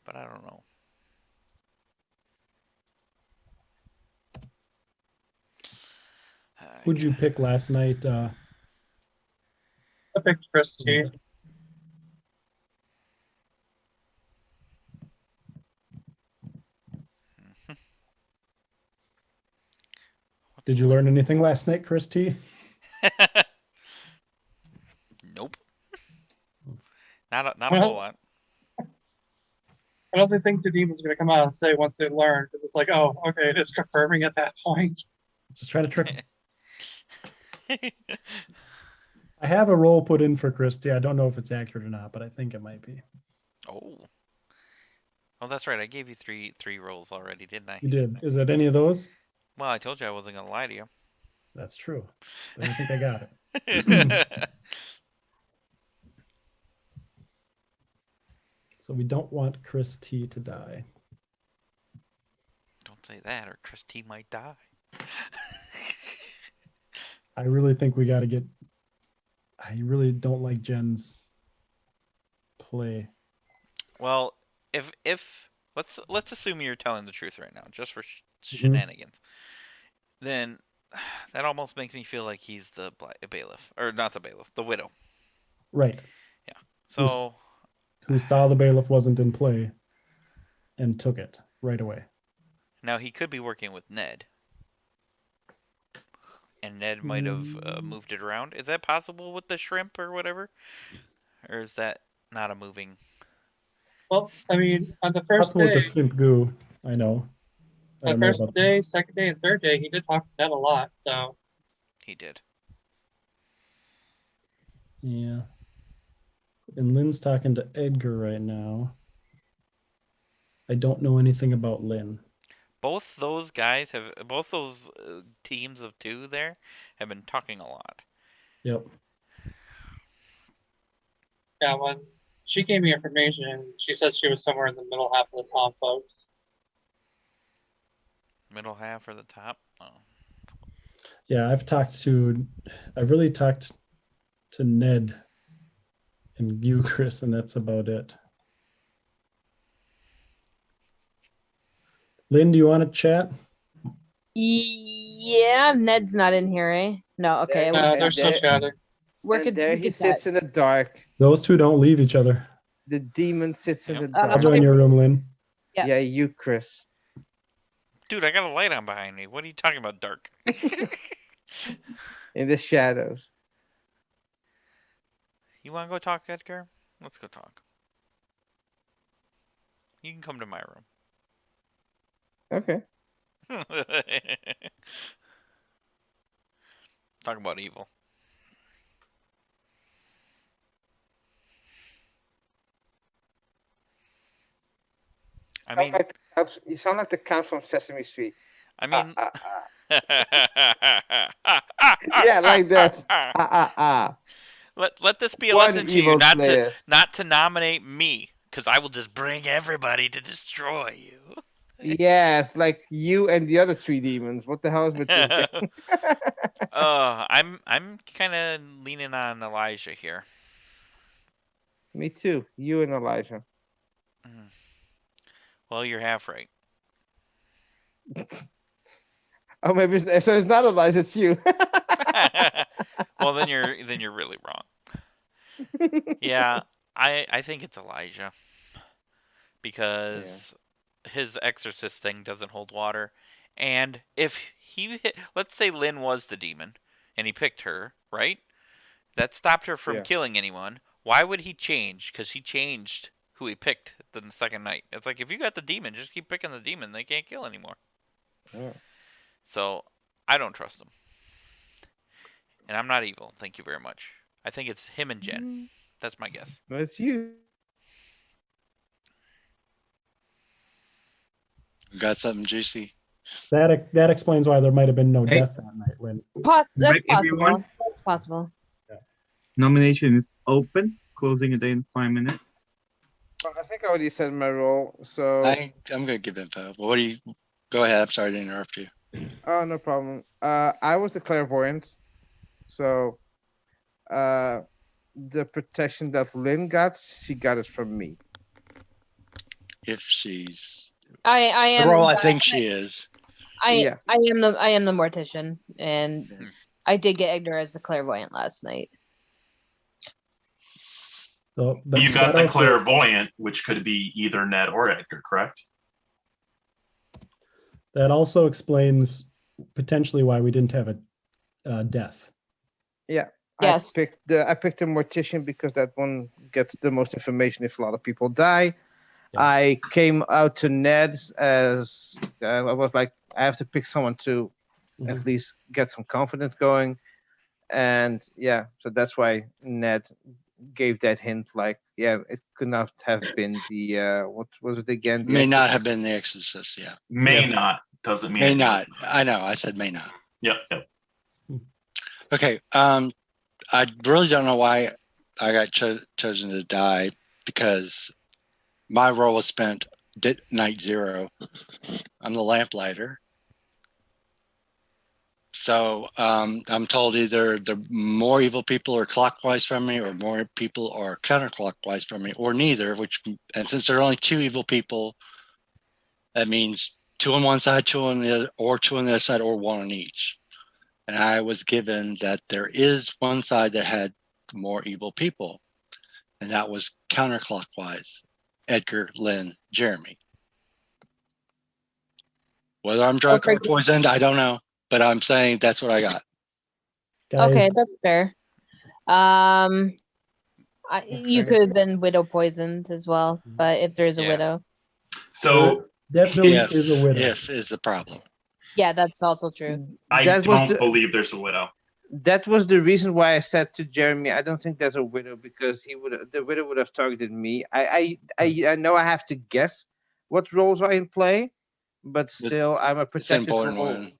But I don't know. Who'd you pick last night? I picked Chris T. Did you learn anything last night, Chris T? Nope. Not a whole lot. I don't think the demon's going to come out and say once they learn, because it's like, oh, okay, it is confirming at that point. Just trying to trick me. I have a roll put in for Christy. I don't know if it's accurate or not, but I think it might be. Oh. Oh, that's right. I gave you three rolls already, didn't I? You did. Is it any of those? Well, I told you I wasn't gonna lie to you. That's true. But I think I got it. So we don't want Chris T to die. Don't say that, or Christy might die. I really think we got to get. I really don't like Jen's play. Well, if let's assume you're telling the truth right now, just for shenanigans, then that almost makes me feel like he's the bailiff, or not the bailiff, the widow. Right. Yeah. So. Who saw the bailiff wasn't in play and took it right away. Now he could be working with Ned. And Ned might have moved it around. Is that possible with the shrimp or whatever? Or is that not a moving? Well, I mean, on the first Possible with day, the shrimp goo, I know. I the don't know first about day, second day, and third day, he did talk to Ned a lot. So He did. Yeah. And Lynn's talking to Edgar right now. I don't know anything about Lynn. Both those guys both those teams of two there have been talking a lot. Yep. yeah, when she gave me information, she said she was somewhere in the middle half of the Tom folks. Middle half or the top? Oh. Yeah, I've really talked to Ned and you, Chris, and that's about it. Lynn, do you want to chat? Yeah, Ned's not in here, eh? No, okay. Yeah, No, and they're still there- chatting. And there he sits in the dark. Those two don't leave each other. The demon sits in Yep. the dark. I'll join your room, Lynn. Yeah. Yeah, you, Chris. Dude, I got a light on behind me. What are you talking about, dark? In the shadows. You want to go talk, Edgar? Let's go talk. You can come to my room. Okay. Talk about evil. I mean, You sound like the count from Sesame Street. I mean, Yeah, like that. Let this be a One lesson to you evil not player. to nominate me, because I will just bring everybody to destroy you. Yes, like you and the other three demons. What the hell is with this game? I'm kind of leaning on Elijah here. Me too. You and Elijah. Well, you're half right. Oh, maybe so. It's not Elijah. It's you. Well, then you're really wrong. Yeah, I think it's Elijah, because his exorcist thing doesn't hold water, and if let's say Lynn was the demon and he picked her, right? That stopped her from killing anyone. Why would he change? Because he changed who he picked the second night. It's like, if you got the demon, just keep picking the demon. They can't kill anymore. Yeah. So I don't trust him. And I'm not evil. Thank you very much. I think it's him and Jen. That's my guess. No, it's you. Got something juicy. That explains why there might have been no death that night, Lynn. That's Right, possible. everyone? That's possible. Nomination is open. Closing it in 5 minutes. Well, I think I already said my role. So. I'm gonna give info. What do you? Go ahead. I'm sorry to interrupt you. Oh, no problem. I was the clairvoyant. So, the protection that Lynn got, she got it from me. If she's I the am. role, I think she is. I am the mortician, and I did get Edgar as the clairvoyant last night. So You got the clairvoyant, which could be either Ned or Edgar, correct? That also explains potentially why we didn't have a death. Yes. I picked a mortician because that one gets the most information if a lot of people die. Yeah. I came out to Ned as I was like, I have to pick someone to at Mhm. least get some confidence going. And yeah, so that's why Ned gave that hint. Like, yeah, it could not have been the what was it again? The May not Exorcist? have been the Exorcist. Yeah, May not doesn't mean may it not. is. I know. I said may not. Yep. Okay. I really don't know why I got chosen to die, because my role was spent night 0. I'm the lamplighter. So I'm told either the more evil people are clockwise from me, or more people are counterclockwise from me, or neither. And since there are only 2 evil people, that means 2 on one side, 2 on the other, or 2 on the other side, or 1 on each. And I was given that there is one side that had more evil people, and that was counterclockwise. Edgar, Lynn, Jeremy. Whether I'm drunk or poisoned, I don't know, but I'm saying that's what I got. Guys, Okay, that's fair. You Okay. could have been widow poisoned as well, but if there is a Yeah. widow, So definitely If is a widow. if is the problem. yeah, that's also true. I That was don't the- believe there's a widow. That was the reason why I said to Jeremy, I don't think there's a widow, because the widow would have targeted me. I know I have to guess what roles are in play, but still I'm a It's an protective important role. one.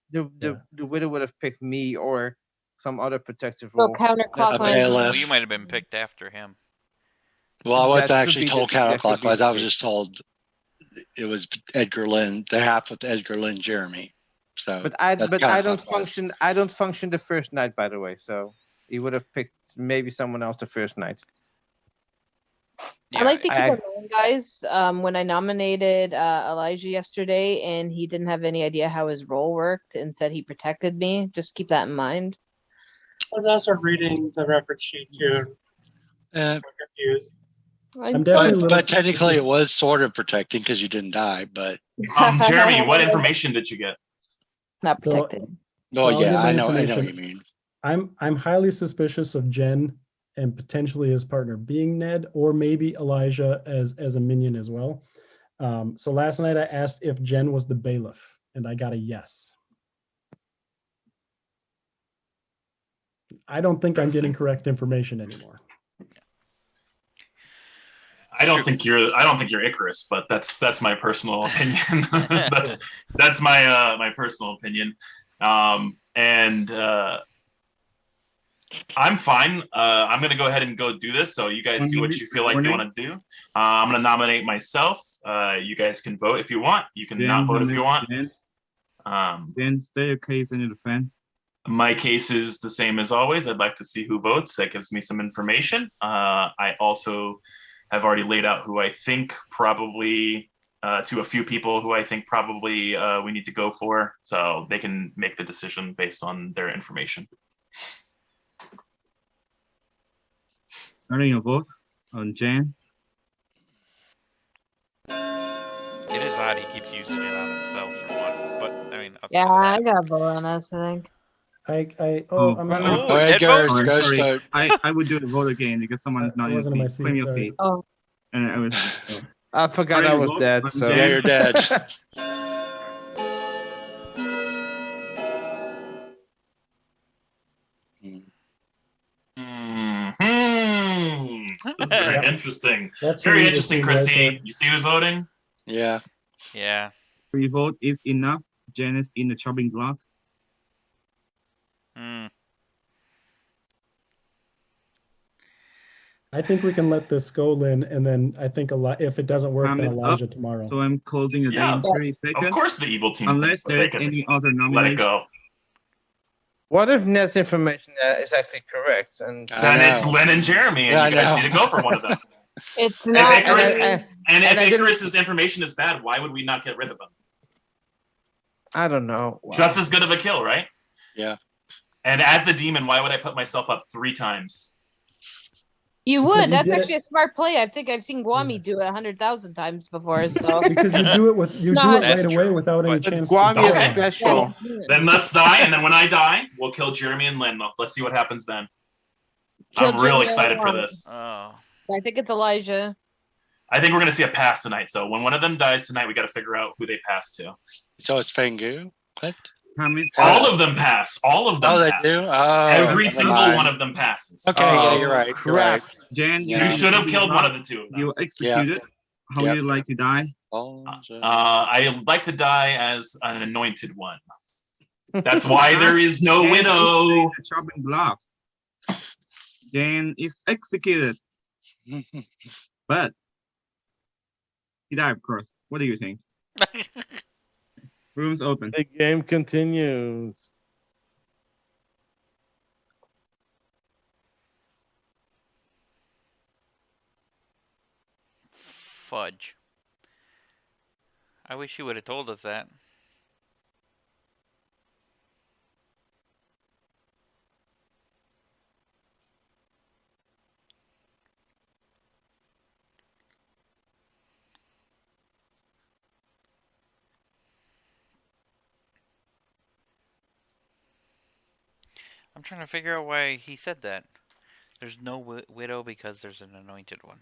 The widow would have picked me or some other protective So role. counterclockwise. bailiff. Well, you might have been picked after him. Well, I wasn't That could actually be told that could be counterclockwise. the I was case. just told it was Edgar Lynn, the half with Edgar Lynn, Jeremy. So But I that's don't counterclockwise. function. I don't function the first night, by the way. So he would have picked maybe someone else the first night. I like to keep I- in mind, guys, when I nominated Elijah yesterday and he didn't have any idea how his role worked and said he protected me, just keep that in mind. I was also reading the reference sheet too. Uh, I'm confused. I'm definitely a little but technically, it suspicious. was sort of protecting because you didn't die. But Jeremy, what information did you get? Not So- protected. oh I'll give yeah, my I know what information. you mean. I'm highly suspicious of Jen and potentially his partner being Ned, or maybe Elijah as a minion as well. So last night I asked if Jen was the bailiff, and I got a yes. I don't think I'm getting correct information anymore. I don't think you're Icarus, but that's my personal opinion. that's my personal opinion. I'm fine. I'm gonna go ahead and go do this. So you guys do what you feel like you want to do. I'm gonna nominate myself. You guys can vote if you want. You can not vote if you want. Then state your case in your defense. My case is the same as always. I'd like to see who votes. That gives me some information. I also have already laid out who I think probably to a few people who I think probably we need to go for, so they can make the decision based on their information. Starting your vote on Jan. It is odd he keeps using it on himself for one, but I mean, okay, Yeah, that- I got a vote on us, I think. Oh, I'm no, not. Oh, Go ahead, dead vote? Gertz. Go sorry. start. I would do the vote again because someone is not in wasn't in my seat. Claim seat, your sorry. seat. Oh, And I was. I forgot I Starting was your vote dead. on So Yeah, Jan. you're dead. This is very Yep. interesting. That's Very who we interesting, assumed right Chrissy. there. You see who's voting? Yeah. yeah. 3 vote is enough. Jan is in the chopping block. Hmm. I think we can let this go, Lynn, and then I think if it doesn't work, Time then is up. Elijah tomorrow. So I'm closing the day Yeah. in 30 seconds. Of course, the evil team. Unless thinks that they there's can any other let it nomination. go. what if Ned's information is actually correct? And I Then it's know. Lynn and Jeremy, and Yeah, I you guys know. need to go for one of them. it's If not. Icarus, and I- and if and I didn't- Icarus's information is bad, why would we not get rid of him? I don't know. Wow. Just as good of a kill, right? Yeah. And as the demon, why would I put myself up 3 times? You Because would. you That's did actually it- a smart play. I think I've seen Guami Yeah. do it 100,000 times before. So because you do it No, right That's away true, without any but- But chance Guami to is Okay. play. special. Then let's die, and then when I die, we'll kill Jeremy and Lynn. Let's see what happens then. kill I'm real Jeremy excited for Allen. this. Oh, I think it's Elijah. I think we're gonna see a pass tonight. So when one of them dies tonight, we got to figure out who they pass to. So it's Fangu. What? How many? All of them pass. All of them Oh, they pass. do. Oh, Every never single mind. one of them passes. Okay, yeah, Oh, you're right. You're crap. right. Jen, Yeah. You should have you killed one of block, the two of them. you executed. How Yep. you like to die? I like to die as an anointed one. That's why there is no Jen is widow. in the chopping block. Jen is executed, but he died, of course. What do you think? Room's open. The game continues. fudge. I wish you would have told us that. I'm trying to figure out why he said that. There's no widow because there's an anointed one.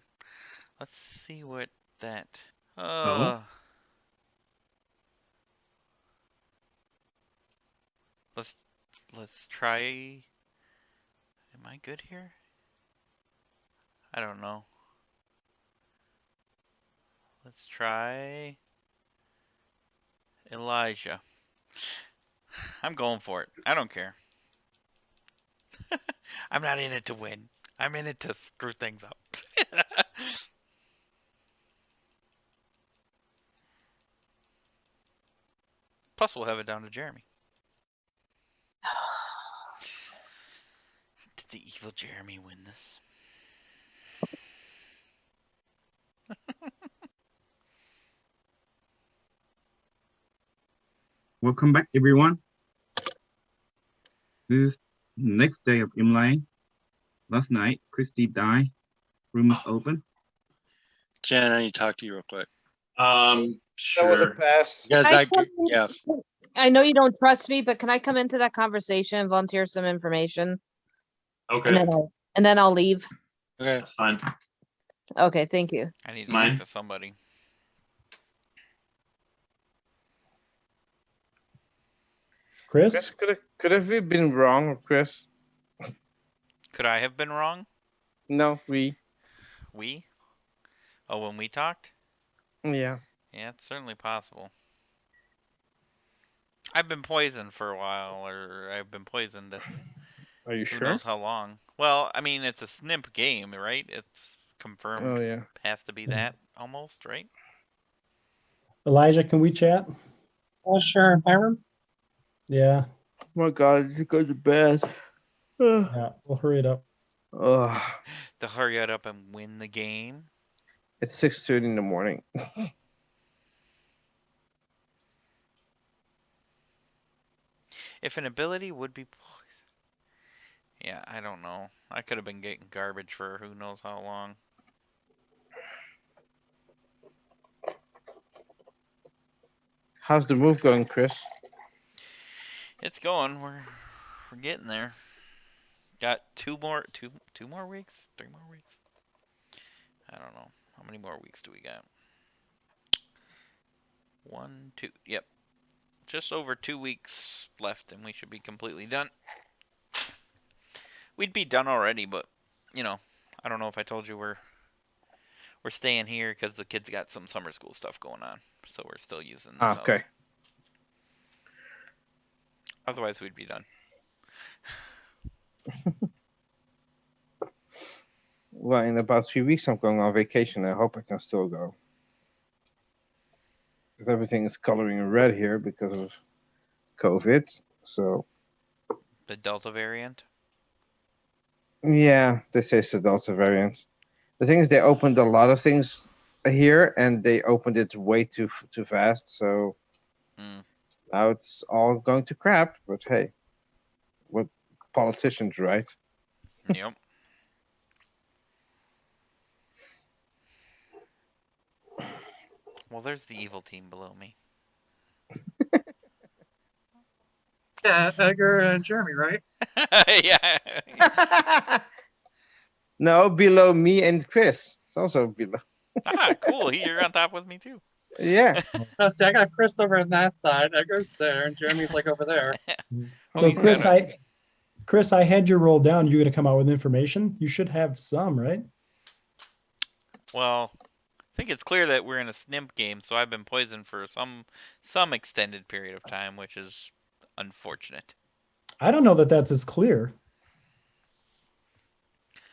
Let's see what that. Oh. Let's try. Am I good here? I don't know. Let's try Elijah. I'm going for it. I don't care. I'm not in it to win. I'm in it to screw things up. Plus, we'll have it down to Jeremy. Did the evil Jeremy win this? Welcome back, everyone. This is next day of Implying. Last night, Christy died. Room is open. Jen, I need to talk to you real quick. That was a Sure. pass. Yes, I I come in- yeah. I know you don't trust me, but can I come into that conversation and volunteer some information, Okay, and then I'll leave? Okay. that's fine. Okay, thank you. I need to Mine? talk to somebody. Chris? Could have we been wrong, Chris? Could I have been wrong? No, we. We? Oh, when we talked? Yeah. Yeah, it's certainly possible. I've been poisoned for a while, or I've been poisoned. Are you Who sure? knows how long? Well, I mean, it's a snip game, right? It's confirmed. Oh yeah. Has to be that almost, right? Elijah, can we chat? Oh, sure. My room? Yeah. Oh my God, you go to bed. Ugh. Yeah. We'll hurry it up. Ugh. To hurry it up and win the game. It's 6:30 in the morning. If an ability would be poison. Yeah, I don't know. I could have been getting garbage for who knows how long. How's the move going, Chris? It's going. We're getting there. Got two more weeks? 3 more weeks? I don't know. How many more weeks do we got? 1, 2. Yep. Just over 2 weeks left and we should be completely done. We'd be done already, but you know, I don't know if I told you we're staying here because the kids got some summer school stuff going on, so we're still using this Okay. house. Otherwise, we'd be done. Well, in about 3 weeks, I'm going on vacation. I hope I can still go. Because everything is coloring in red here because of COVID. So, The Delta variant. yeah, they say it's the Delta variant. The thing is, they opened a lot of things here, and they opened it way too fast. So now it's all going to crap. But hey, what politicians, right? Yep. Well, there's the evil team below me. Yeah, Edgar and Jeremy, right? Yeah. No, below me and Chris. It's also below. Ah, cool. You're on top with me too. Yeah. No, see, I got Chris over on that side. Edgar's there, and Jeremy's like over there. So he's Chris, kinda- Chris, I had you roll down. You're gonna come out with information. You should have some, right? Well, I think it's clear that we're in a snimp game, so I've been poisoned for some extended period of time, which is unfortunate. I don't know that that's as clear.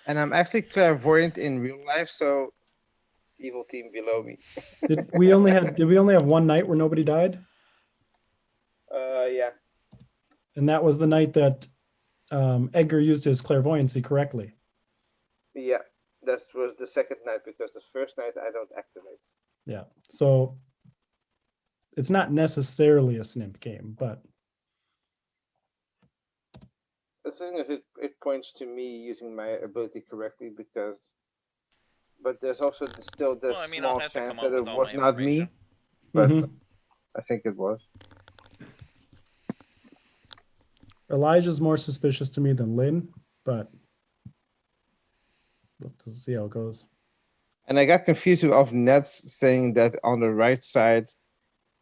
And I'm actually clairvoyant in real life, so evil team below me. Did we only have one night where nobody died? Yeah. And that was the night that Edgar used his clairvoyancy correctly. Yeah. That was the second night because the first night I don't activate. Yeah. So it's not necessarily a snimp game, but As long as it points to me using my ability correctly, but there's also still the Well, I mean, small I'll have to chance come up that it with all was my not me, information. but Mhm. I think it was. Elijah's more suspicious to me than Lynn, but let's see how it goes. And I got confused of Nets saying that on the right side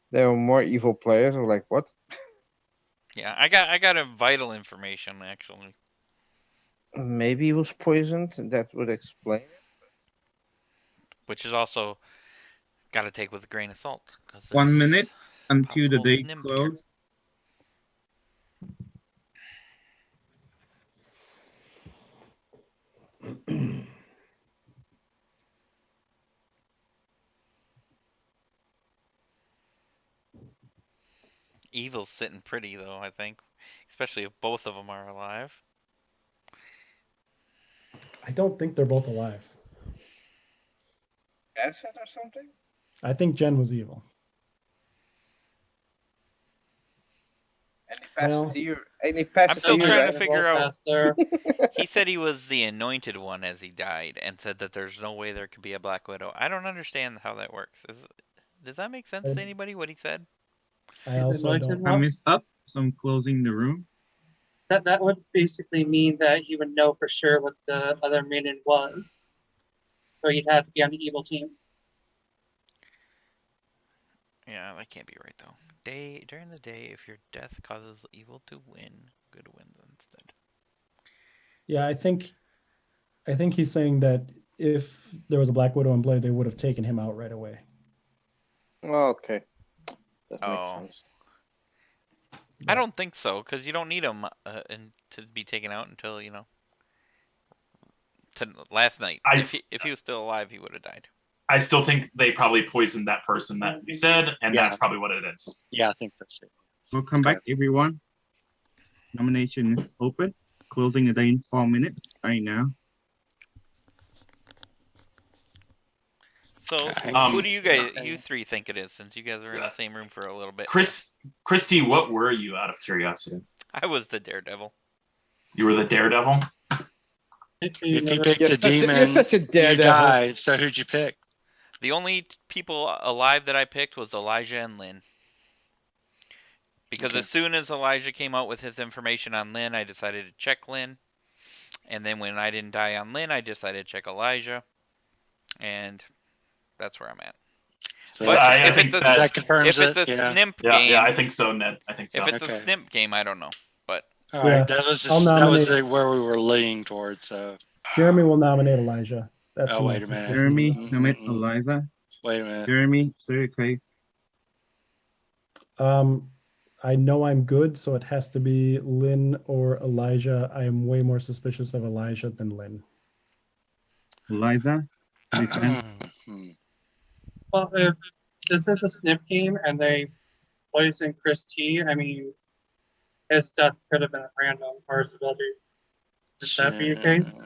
there were more evil players. I'm like, what? Yeah, I got a vital information actually. Maybe he was poisoned. That would explain it. Which is also got to take with a grain of salt. 'Cause 1 there's minute until the possible day snimp here. close. Evil's sitting pretty though, I think, especially if both of them are alive. I don't think they're both alive. Asset or something? I think Jen was evil. Any pass Well, to you? Any pass I'm to still you? trying Right? to figure out. Pass there. He said he was the anointed one as he died, and said that there's no way there could be a Black Widow. I don't understand how that works. Does that make sense to anybody? What he said? I Is it also anointed don't. one? Time is up, so I'm closing the room. That would basically mean that he would know for sure what the other minion was. So he'd have to be on the evil team. Yeah, that can't be right though. During the day, if your death causes evil to win, good wins instead. Yeah, I think he's saying that if there was a Black Widow in play, they would have taken him out right away. Okay. That makes Oh. sense. I don't think so, because you don't need him to be taken out until last night. If he was still alive, he would have died. I still think they probably poisoned that person that you said, and Yeah. that's probably what it is. Yeah, I think that's it. Welcome back, everyone. Nomination is open. Closing the day in 4 minutes right now. So, who do you three think it is, since you guys are in the same room for a little bit? Christy, what were you out of curiosity? I was the daredevil. You were the daredevil? If you picked You're the demon, you're such a you daredevil. died. So who'd you pick? The only people alive that I picked was Elijah and Lynn. Because as soon as Elijah came out with his information on Lynn, I decided to check Lynn. And then when I didn't die on Lynn, I decided to check Elijah. And that's where I'm at. So But I if think it's that a, confirms if it's it. a Yeah. snimp Yeah, game, yeah, I think so, Ned. I think so. if it's a Okay. snimp game, I don't know. But All right, Yeah, that was I'll that was nominate- where we were leaning towards. So Jeremy will nominate Elijah. That's Oh, the wait most a minute. suspicious. Jeremy, Mhm, nominate mhm. Eliza. wait a minute. Jeremy, third place. I know I'm good, so it has to be Lynn or Elijah. I am way more suspicious of Elijah than Lynn. Eliza. Hmm. Well, if this is a sniff game and they poison Chris T, I mean, his death could have been at random or his ability. Would that be the case?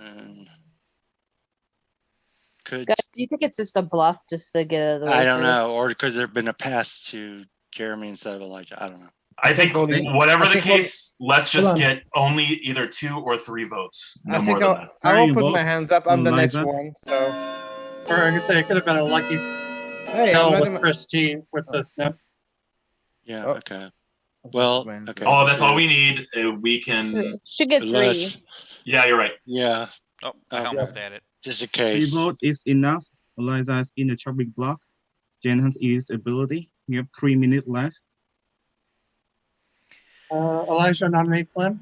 Could Guys, do you think it's just a bluff just to get out of the way? I don't through? know, or could there have been a pass to Jeremy instead of Elijah? I don't know. I think only- whatever I the think case, let's Hold just on. get only either 2 or 3 votes. No I more think than that. I will put Variable. my hands up. I'm the next Eliza. one. So Or I could say it could have been a lucky Hey, I'm kill not with in my... Chris T with the snip. Yeah. Oh. Okay. Well. Man. Okay. Oh, that's all so we need. We can. Should get unless- 3. Yeah, you're right. Yeah. Oh, I almost had it. Just in 3 case. votes is enough. Eliza is in the chopping block. Jen has used ability. You have 3 minutes left. Elijah nominates Lynn.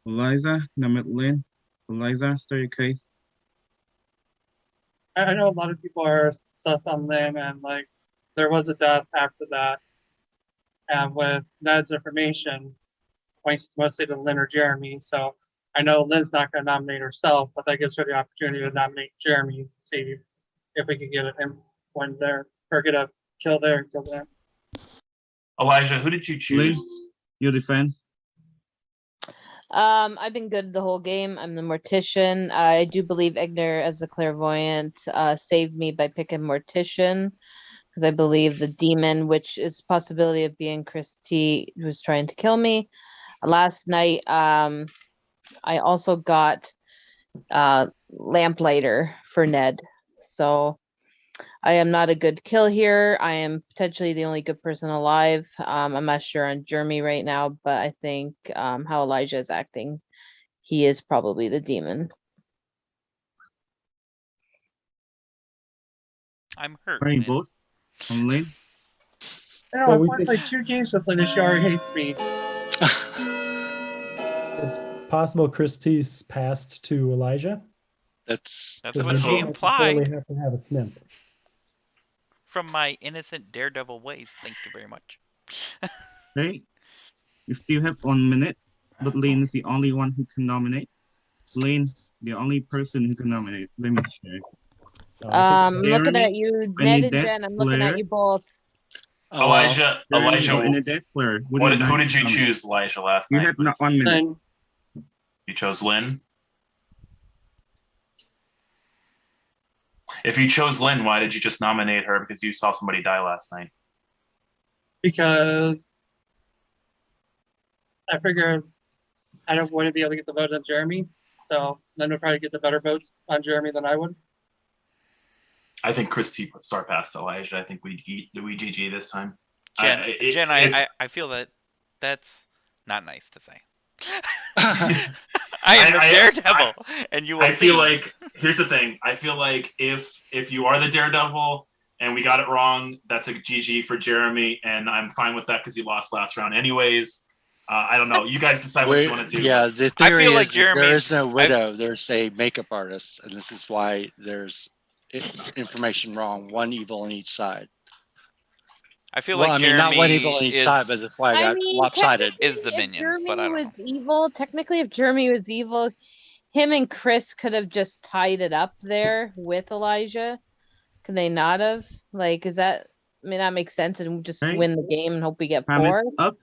Eliza, nominate Lynn. Eliza, start your case. I know a lot of people are sus on Lynn, and like there was a death after that. And with Ned's information, points mostly to Lynn or Jeremy. So I know Lynn's not going to nominate herself, but that gives her the opportunity to nominate Jeremy. See if we can get an point there, or get a kill there, kill there. Elijah, who did you choose? Lynn, your defense. I've been good the whole game. I'm the mortician. I do believe Egner as the clairvoyant saved me by picking mortician because I believe the demon, which is possibility of being Chris T, was trying to kill me. Last night, I also got lamplighter for Ned. So I am not a good kill here. I am potentially the only good person alive. I'm not sure on Jeremy right now, but I think how Elijah is acting, he is probably the demon. I'm hurt. Any Lynn. vote on Lynn? No, Well, I've we played could- like 2 games with Lynn, and she already hates me. It's possible Chris T's passed to Elijah. That's That's Because what we she don't necessarily implied have to have a snip. from my innocent daredevil ways. Thank you very much. Okay. You still have 1 minute, but Lynn is the only one who can nominate. Lynn, the only person who can nominate. Let me check. I'm looking Jeremy, at you, Ned and Bernadette, Jen. I'm looking at Claire. you both. oh, Elijah, Jeremy, Elijah, Bernadette, Claire. Would who like did to you nominate? choose, Elijah, last You night? have not 1 minute. Lynn, You chose Lynn. If you chose Lynn, why did you just nominate her? Because you saw somebody die last night. because I figured I don't want to be able to get the vote on Jeremy, so Lynn would probably get the better votes on Jeremy than I would. I think Chris T put star past Elijah. I think we GG this time. Jen, if- I feel that's not nice to say. I am the daredevil, and you will I feel see. like here's the thing. I feel like if you are the daredevil and we got it wrong, that's a GG for Jeremy, and I'm fine with that because you lost last round anyways. I don't know. You guys decide what you want to do. Yeah, the I theory feel like is that there Jeremy's- is no widow. There's a makeup artist, and this is why there's information wrong. One evil on each side. I feel Well, like I mean, Jeremy not one evil on each is, side, but that's why I I got mean, lopsided. is the technically, if minion, Jeremy but I don't know. was evil, technically, if Jeremy was evil, him and Chris could have just tied it up there with Elijah. Could they not have? Like, is that? I mean, that makes sense, and we just Okay. win the game and hope we get Time is 4. up.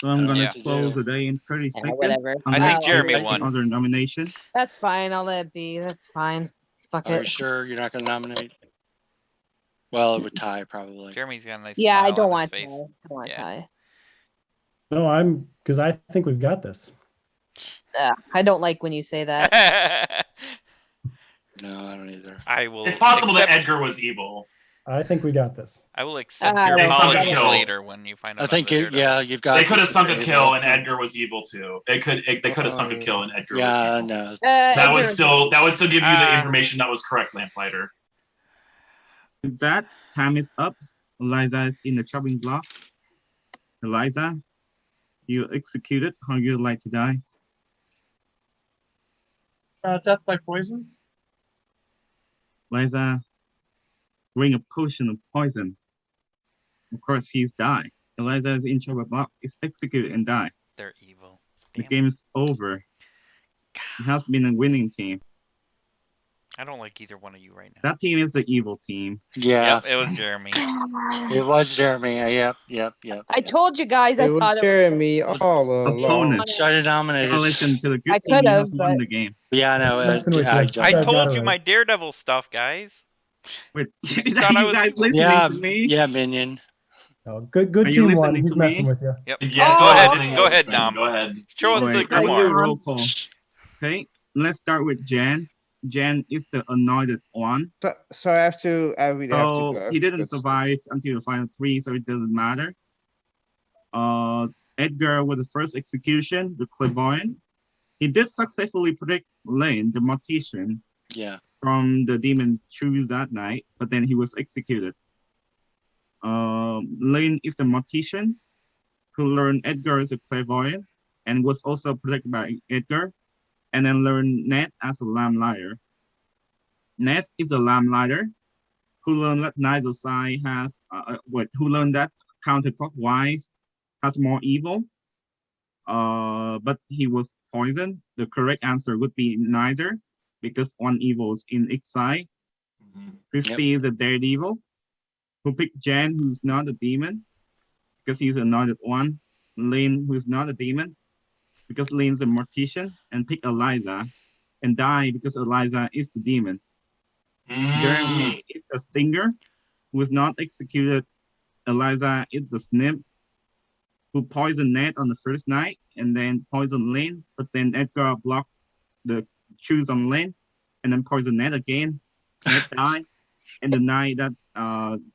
So I'm gonna Yeah. close the day in 30 Yeah, seconds. whatever. I Unless think you Jeremy take won. Other nomination. That's fine. I'll let it be. That's fine. Fuck Are you it. sure you're not going to nominate? Well, it would tie probably. Jeremy's got a nice Yeah, I smile don't on want his to. face. I don't want to Yeah. tie. No, because I think we've got this. I don't like when you say that. No, I don't either. I will. It's possible accept, that Edgar was evil. I think we got this. I will accept I your don't think apologies so. later when you find out. I think I'm the you, yeah, daredevil. you've got. They could have this sunk a evil. kill and Edgar was evil too. They could have sunk a kill and Edgar Yeah, was evil. no. That would still give you the Ah. information that was correct, Lamplighter. With that, time is up. Eliza is in the chopping block. Eliza, you executed. How you like to die? Death by poison. Eliza, bring a potion of poison. Of course, he's died. Eliza is in chopping block. Is executed and die. They're evil. The Damn game is over. It has been a winning team. I don't like either one of you right now. That team is the evil team. Yeah, Yep, it was Jeremy. it was Jeremy. Yep. I told you guys. I It was thought it was. Jeremy all along. Opponent. Try to nominate In relation it. to the good I team, he could've, has won but- the game. Yeah, I know. Messing with you. I You guys got told it you right. my daredevil stuff, guys. Wait, You are thought I you was guys evil. listening Yeah, to me? yeah, minion. No, good Are you team won. listening He's to messing me? with you. Yep. Yes, Go ahead. listening, Go ahead, listening. Dom. Go ahead. Show us the Wait, I will do a grimoire. roll call. Okay, let's start with Jan. Jen is the anointed one. So I have to. I really have to So go. he didn't Good. survive until the final 3, so it doesn't matter. Edgar was the first execution, the clairvoyant. He did successfully predict Lane, the mortician, Yeah. from the demon choose that night, but then he was executed. Lane is the mortician who learned Edgar is a clairvoyant and was also predicted by Edgar, and then learned Ned as a lamb liar. Ned is a lamb liar who learned that neither side has, who learned that counterclockwise has more evil, but he was poisoned. The correct answer would be neither, because one evil is in each side. Christy is a daredevil who picked Jan, who's not a demon, because he's anointed one. Lynn, who's not a demon, because Lynn's a mortician, and pick Eliza, and die because Eliza is the demon. Jeremy is the stinger, who is not executed. Eliza is the snip, who poisoned Ned on the first night, and then poisoned Lynn, but then Edgar blocked the choose on Lynn, and then poisoned Ned again. Ned died, and the night that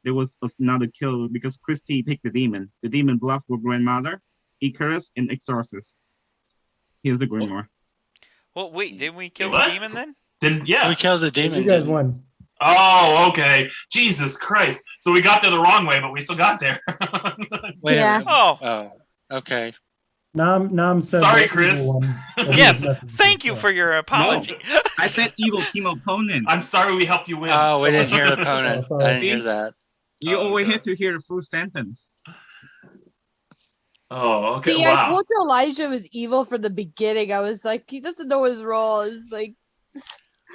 there was another kill because Christy picked the demon. The demon bluffed with grandmother, Icarus, and Exorcist. Here's the grimoire. Well, wait, didn't we kill Wait, the what? demon then? We killed the demon. You guys didn't we? won. Oh, okay. Jesus Christ. So we got there the wrong way, but we still got there. Wait a Yeah. minute. Oh, Okay. Nam said. Sorry, that Chris. evil one, that he yes. was messing Thank with. you Yeah. for your apology. I said evil team opponent. I'm sorry we helped you win. Oh, we didn't hear opponent. Oh, sorry. I didn't hear that. You Oh, always okay. have to hear the full sentence. Oh, okay. See, I Wow. told you Elijah was evil from the beginning. I was like, he doesn't know his role. It's like,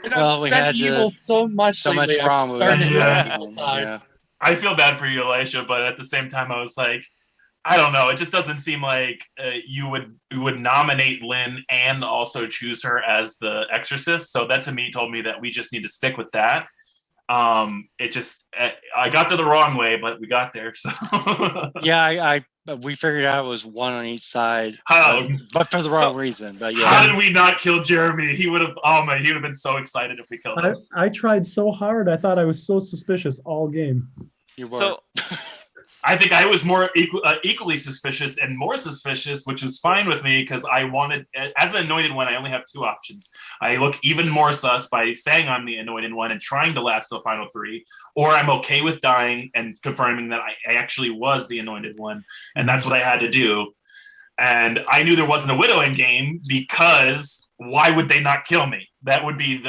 And Well, I've we been had evil so much So much lately, I'm wrong with starting to Yeah. go that. evil side. Yeah. I feel bad for you, Elisha, but at the same time, I was like, I don't know. It just doesn't seem like you would nominate Lynn and also choose her as the exorcist. So that to me told me that we just need to stick with that. It just I got there the wrong way, but we got there. So Yeah, we figured out it was one on each side, How- but for the wrong reason. But How yeah, did we not kill Jeremy? He would have. Oh man, he would have been so excited if we killed him. I tried so hard. I thought I was so suspicious all game. you were. So, I think I was more equally suspicious and more suspicious, which was fine with me because I wanted, as an anointed one, I only have two options. I look even more sus by saying I'm the anointed one and trying to last to the final 3, or I'm okay with dying and confirming that I actually was the anointed one, and that's what I had to do. And I knew there wasn't a widow in game because why would they not kill me? That would be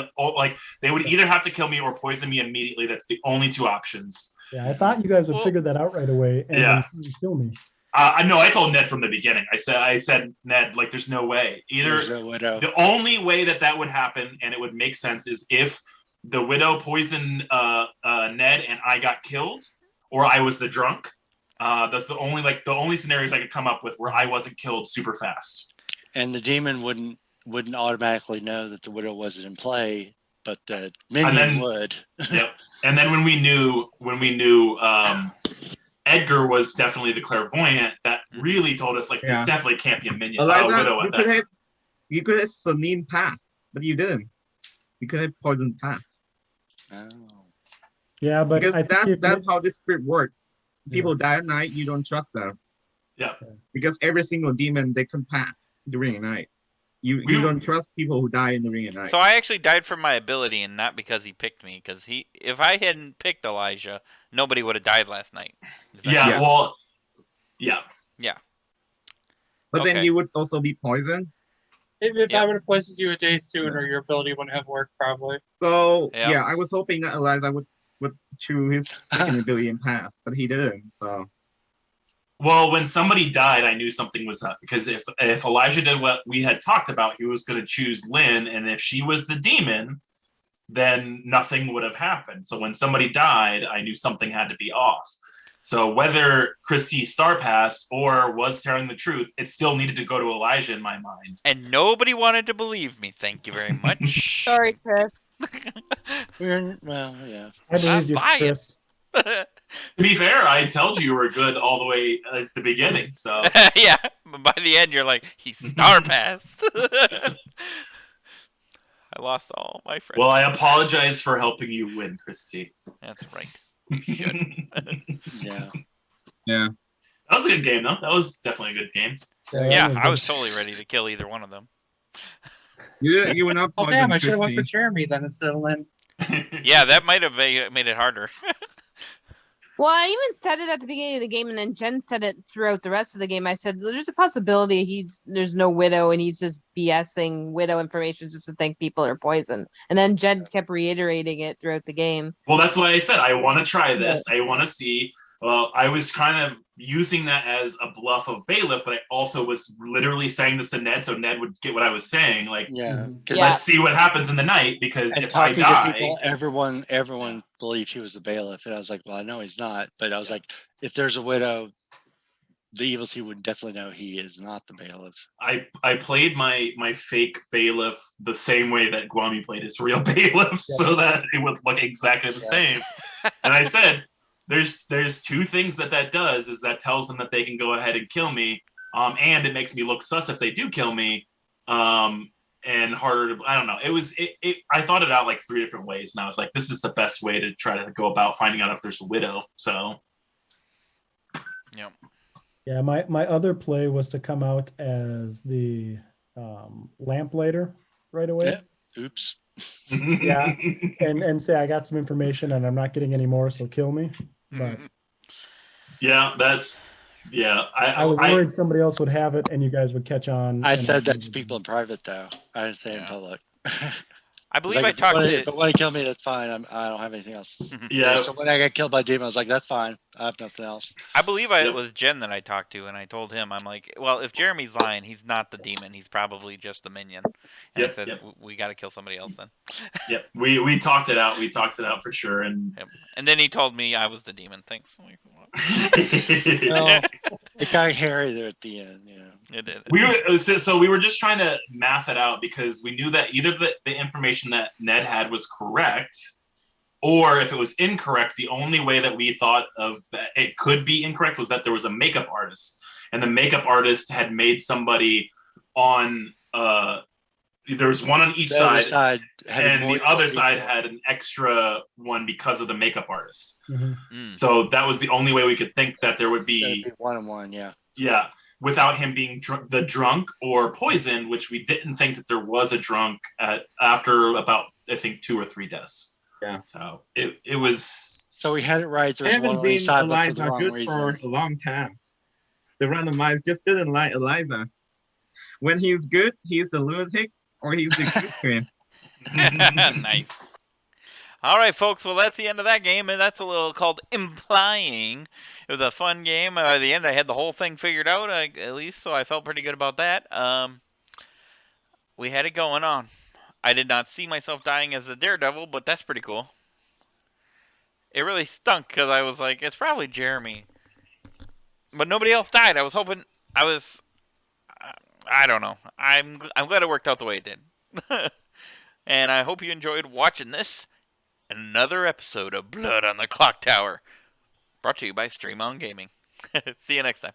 they would either have to kill me or poison me immediately. That's the only two options. Yeah, I thought you guys would Well, figure that out right away and Yeah. then kill me. I know. I told Ned from the beginning. I said Ned, like, there's no way. There's Either a widow. the only way that would happen and it would make sense is if the widow poisoned Ned and I got killed, or I was the drunk. That's the only scenarios I could come up with where I wasn't killed super fast. And the demon wouldn't automatically know that the widow wasn't in play, but the minion then- would. Yep. And then when we knew Edgar was definitely the clairvoyant, that really told us like Yeah. there definitely can't be a minion Eliza, widow you at could that. have Celine pass, but you didn't. You could have poison pass. Oh. Yeah, but Because I think that's how this script works. People die at night, you don't trust them. Yeah. Because every single demon they can pass during the night. You We- don't trust people who die in the ring at night. so I actually died from my ability and not because he picked me. Because if I hadn't picked Elijah, nobody would have died last night. Is that Yeah, Yeah. well, yeah. But then okay. you would also be poisoned. If Yep. I would have poisoned you a day sooner, your ability wouldn't have worked probably. So Yeah. yeah, I was hoping that Eliza would choose his second ability and pass, but he didn't. So Well, when somebody died, I knew something was up because if Elijah did what we had talked about, he was going to choose Lynn, and if she was the demon, then nothing would have happened. So when somebody died, I knew something had to be off. So whether Christy star passed or was telling the truth, it still needed to go to Elijah in my mind. And nobody wanted to believe me. Thank you very much. sorry, Chris. Well, yeah. I believed you, buy it. Chris. To be fair, I told you were good all the way at the beginning. So yeah, but by the end you're like, he's star passed. I lost all my friends. Well, I apologize for helping you win, Christy. That's right. You should. Yeah. Yeah. That was a good game, though. That was definitely a good game. Yeah, I was totally ready to kill either one of them. You were not Oh damn! poisoned, I should have went for Christy. Jeremy then instead of Lynn. Yeah, that might have made it harder. Well, I even said it at the beginning of the game, and then Jen said it throughout the rest of the game. I said there's a possibility there's no widow, and he's just BSing widow information just to think people are poisoned. And then Jen kept reiterating it throughout the game. Well, that's why I said I want to try this. I want to see. Well, I was kind of using that as a bluff of bailiff, but I also was literally saying this to Ned, so Ned would get what I was saying. Like, Yeah. Yeah. let's see what happens in the night, because And if I talking to die, people, everyone believed he was a bailiff, and I was like, well, I know he's not, but I was like, if there's a widow, the evil team would definitely know he is not the bailiff. I played my fake bailiff the same way that Guami played his real bailiff, so that it would look exactly the same. And I said, there's two things that does, is that tells them that they can go ahead and kill me, and it makes me look sus if they do kill me, and harder to, I don't know. I thought it out like 3 different ways, and I was like, this is the best way to try to go about finding out if there's a widow. So Yep. Yeah, my other play was to come out as the lamplighter right away. Oops. Yeah. And say I got some information and I'm not getting any more, so kill me. But yeah, I was worried somebody else would have it and you guys would catch on. I and said that to people in private, though. I didn't say it in Yeah. public. I believe Like, I talked if to. they want to kill me, that's fine. I don't have anything else. Yeah. So when I got killed by Demon, I was like, that's fine. I have nothing else. I believe Yep. it was Jen that I talked to, and I told him, I'm like, well, if Jeremy's lying, he's not the demon. He's probably just the minion. And I Yep, said, yep. we got to kill somebody else then. Yep, we talked it out. We talked it out for sure, and Yep. And then he told me I was the demon. Thanks. Well, it got hairy there at the end. Yeah. It did. we were just trying to math it out, because we knew that either the information that Ned had was correct, or if it was incorrect, the only way that we thought of that it could be incorrect was that there was a makeup artist, and the makeup artist had made somebody on there was one on each The other side, had and more the other people. side had an extra one because of the makeup artist. Mm. So that was the only way we could think that there would That'd be, be 1-on-1, yeah. yeah, without him being the drunk or poisoned, which we didn't think that there was a drunk after about, I think, 2 or 3 deaths. Yeah. So it was. So we had it right. I There's one haven't on each seen side, but for Eliza the wrong good reason. for a long time. The randomizer just didn't like Eliza. When he's good, he's the lunatic, or he's the good friend. Nice. All right, folks. Well, that's the end of that game, and that's a little called Implying. It was a fun game. At the end, I had the whole thing figured out, at least, so I felt pretty good about that. We had it going on. I did not see myself dying as a daredevil, but that's pretty cool. It really stunk because I was like, it's probably Jeremy, but nobody else died. I was hoping. I don't know. I'm glad it worked out the way it did. And I hope you enjoyed watching this. Another episode of Blood on the Clocktower. Brought to you by Stream On Gaming. See you next time.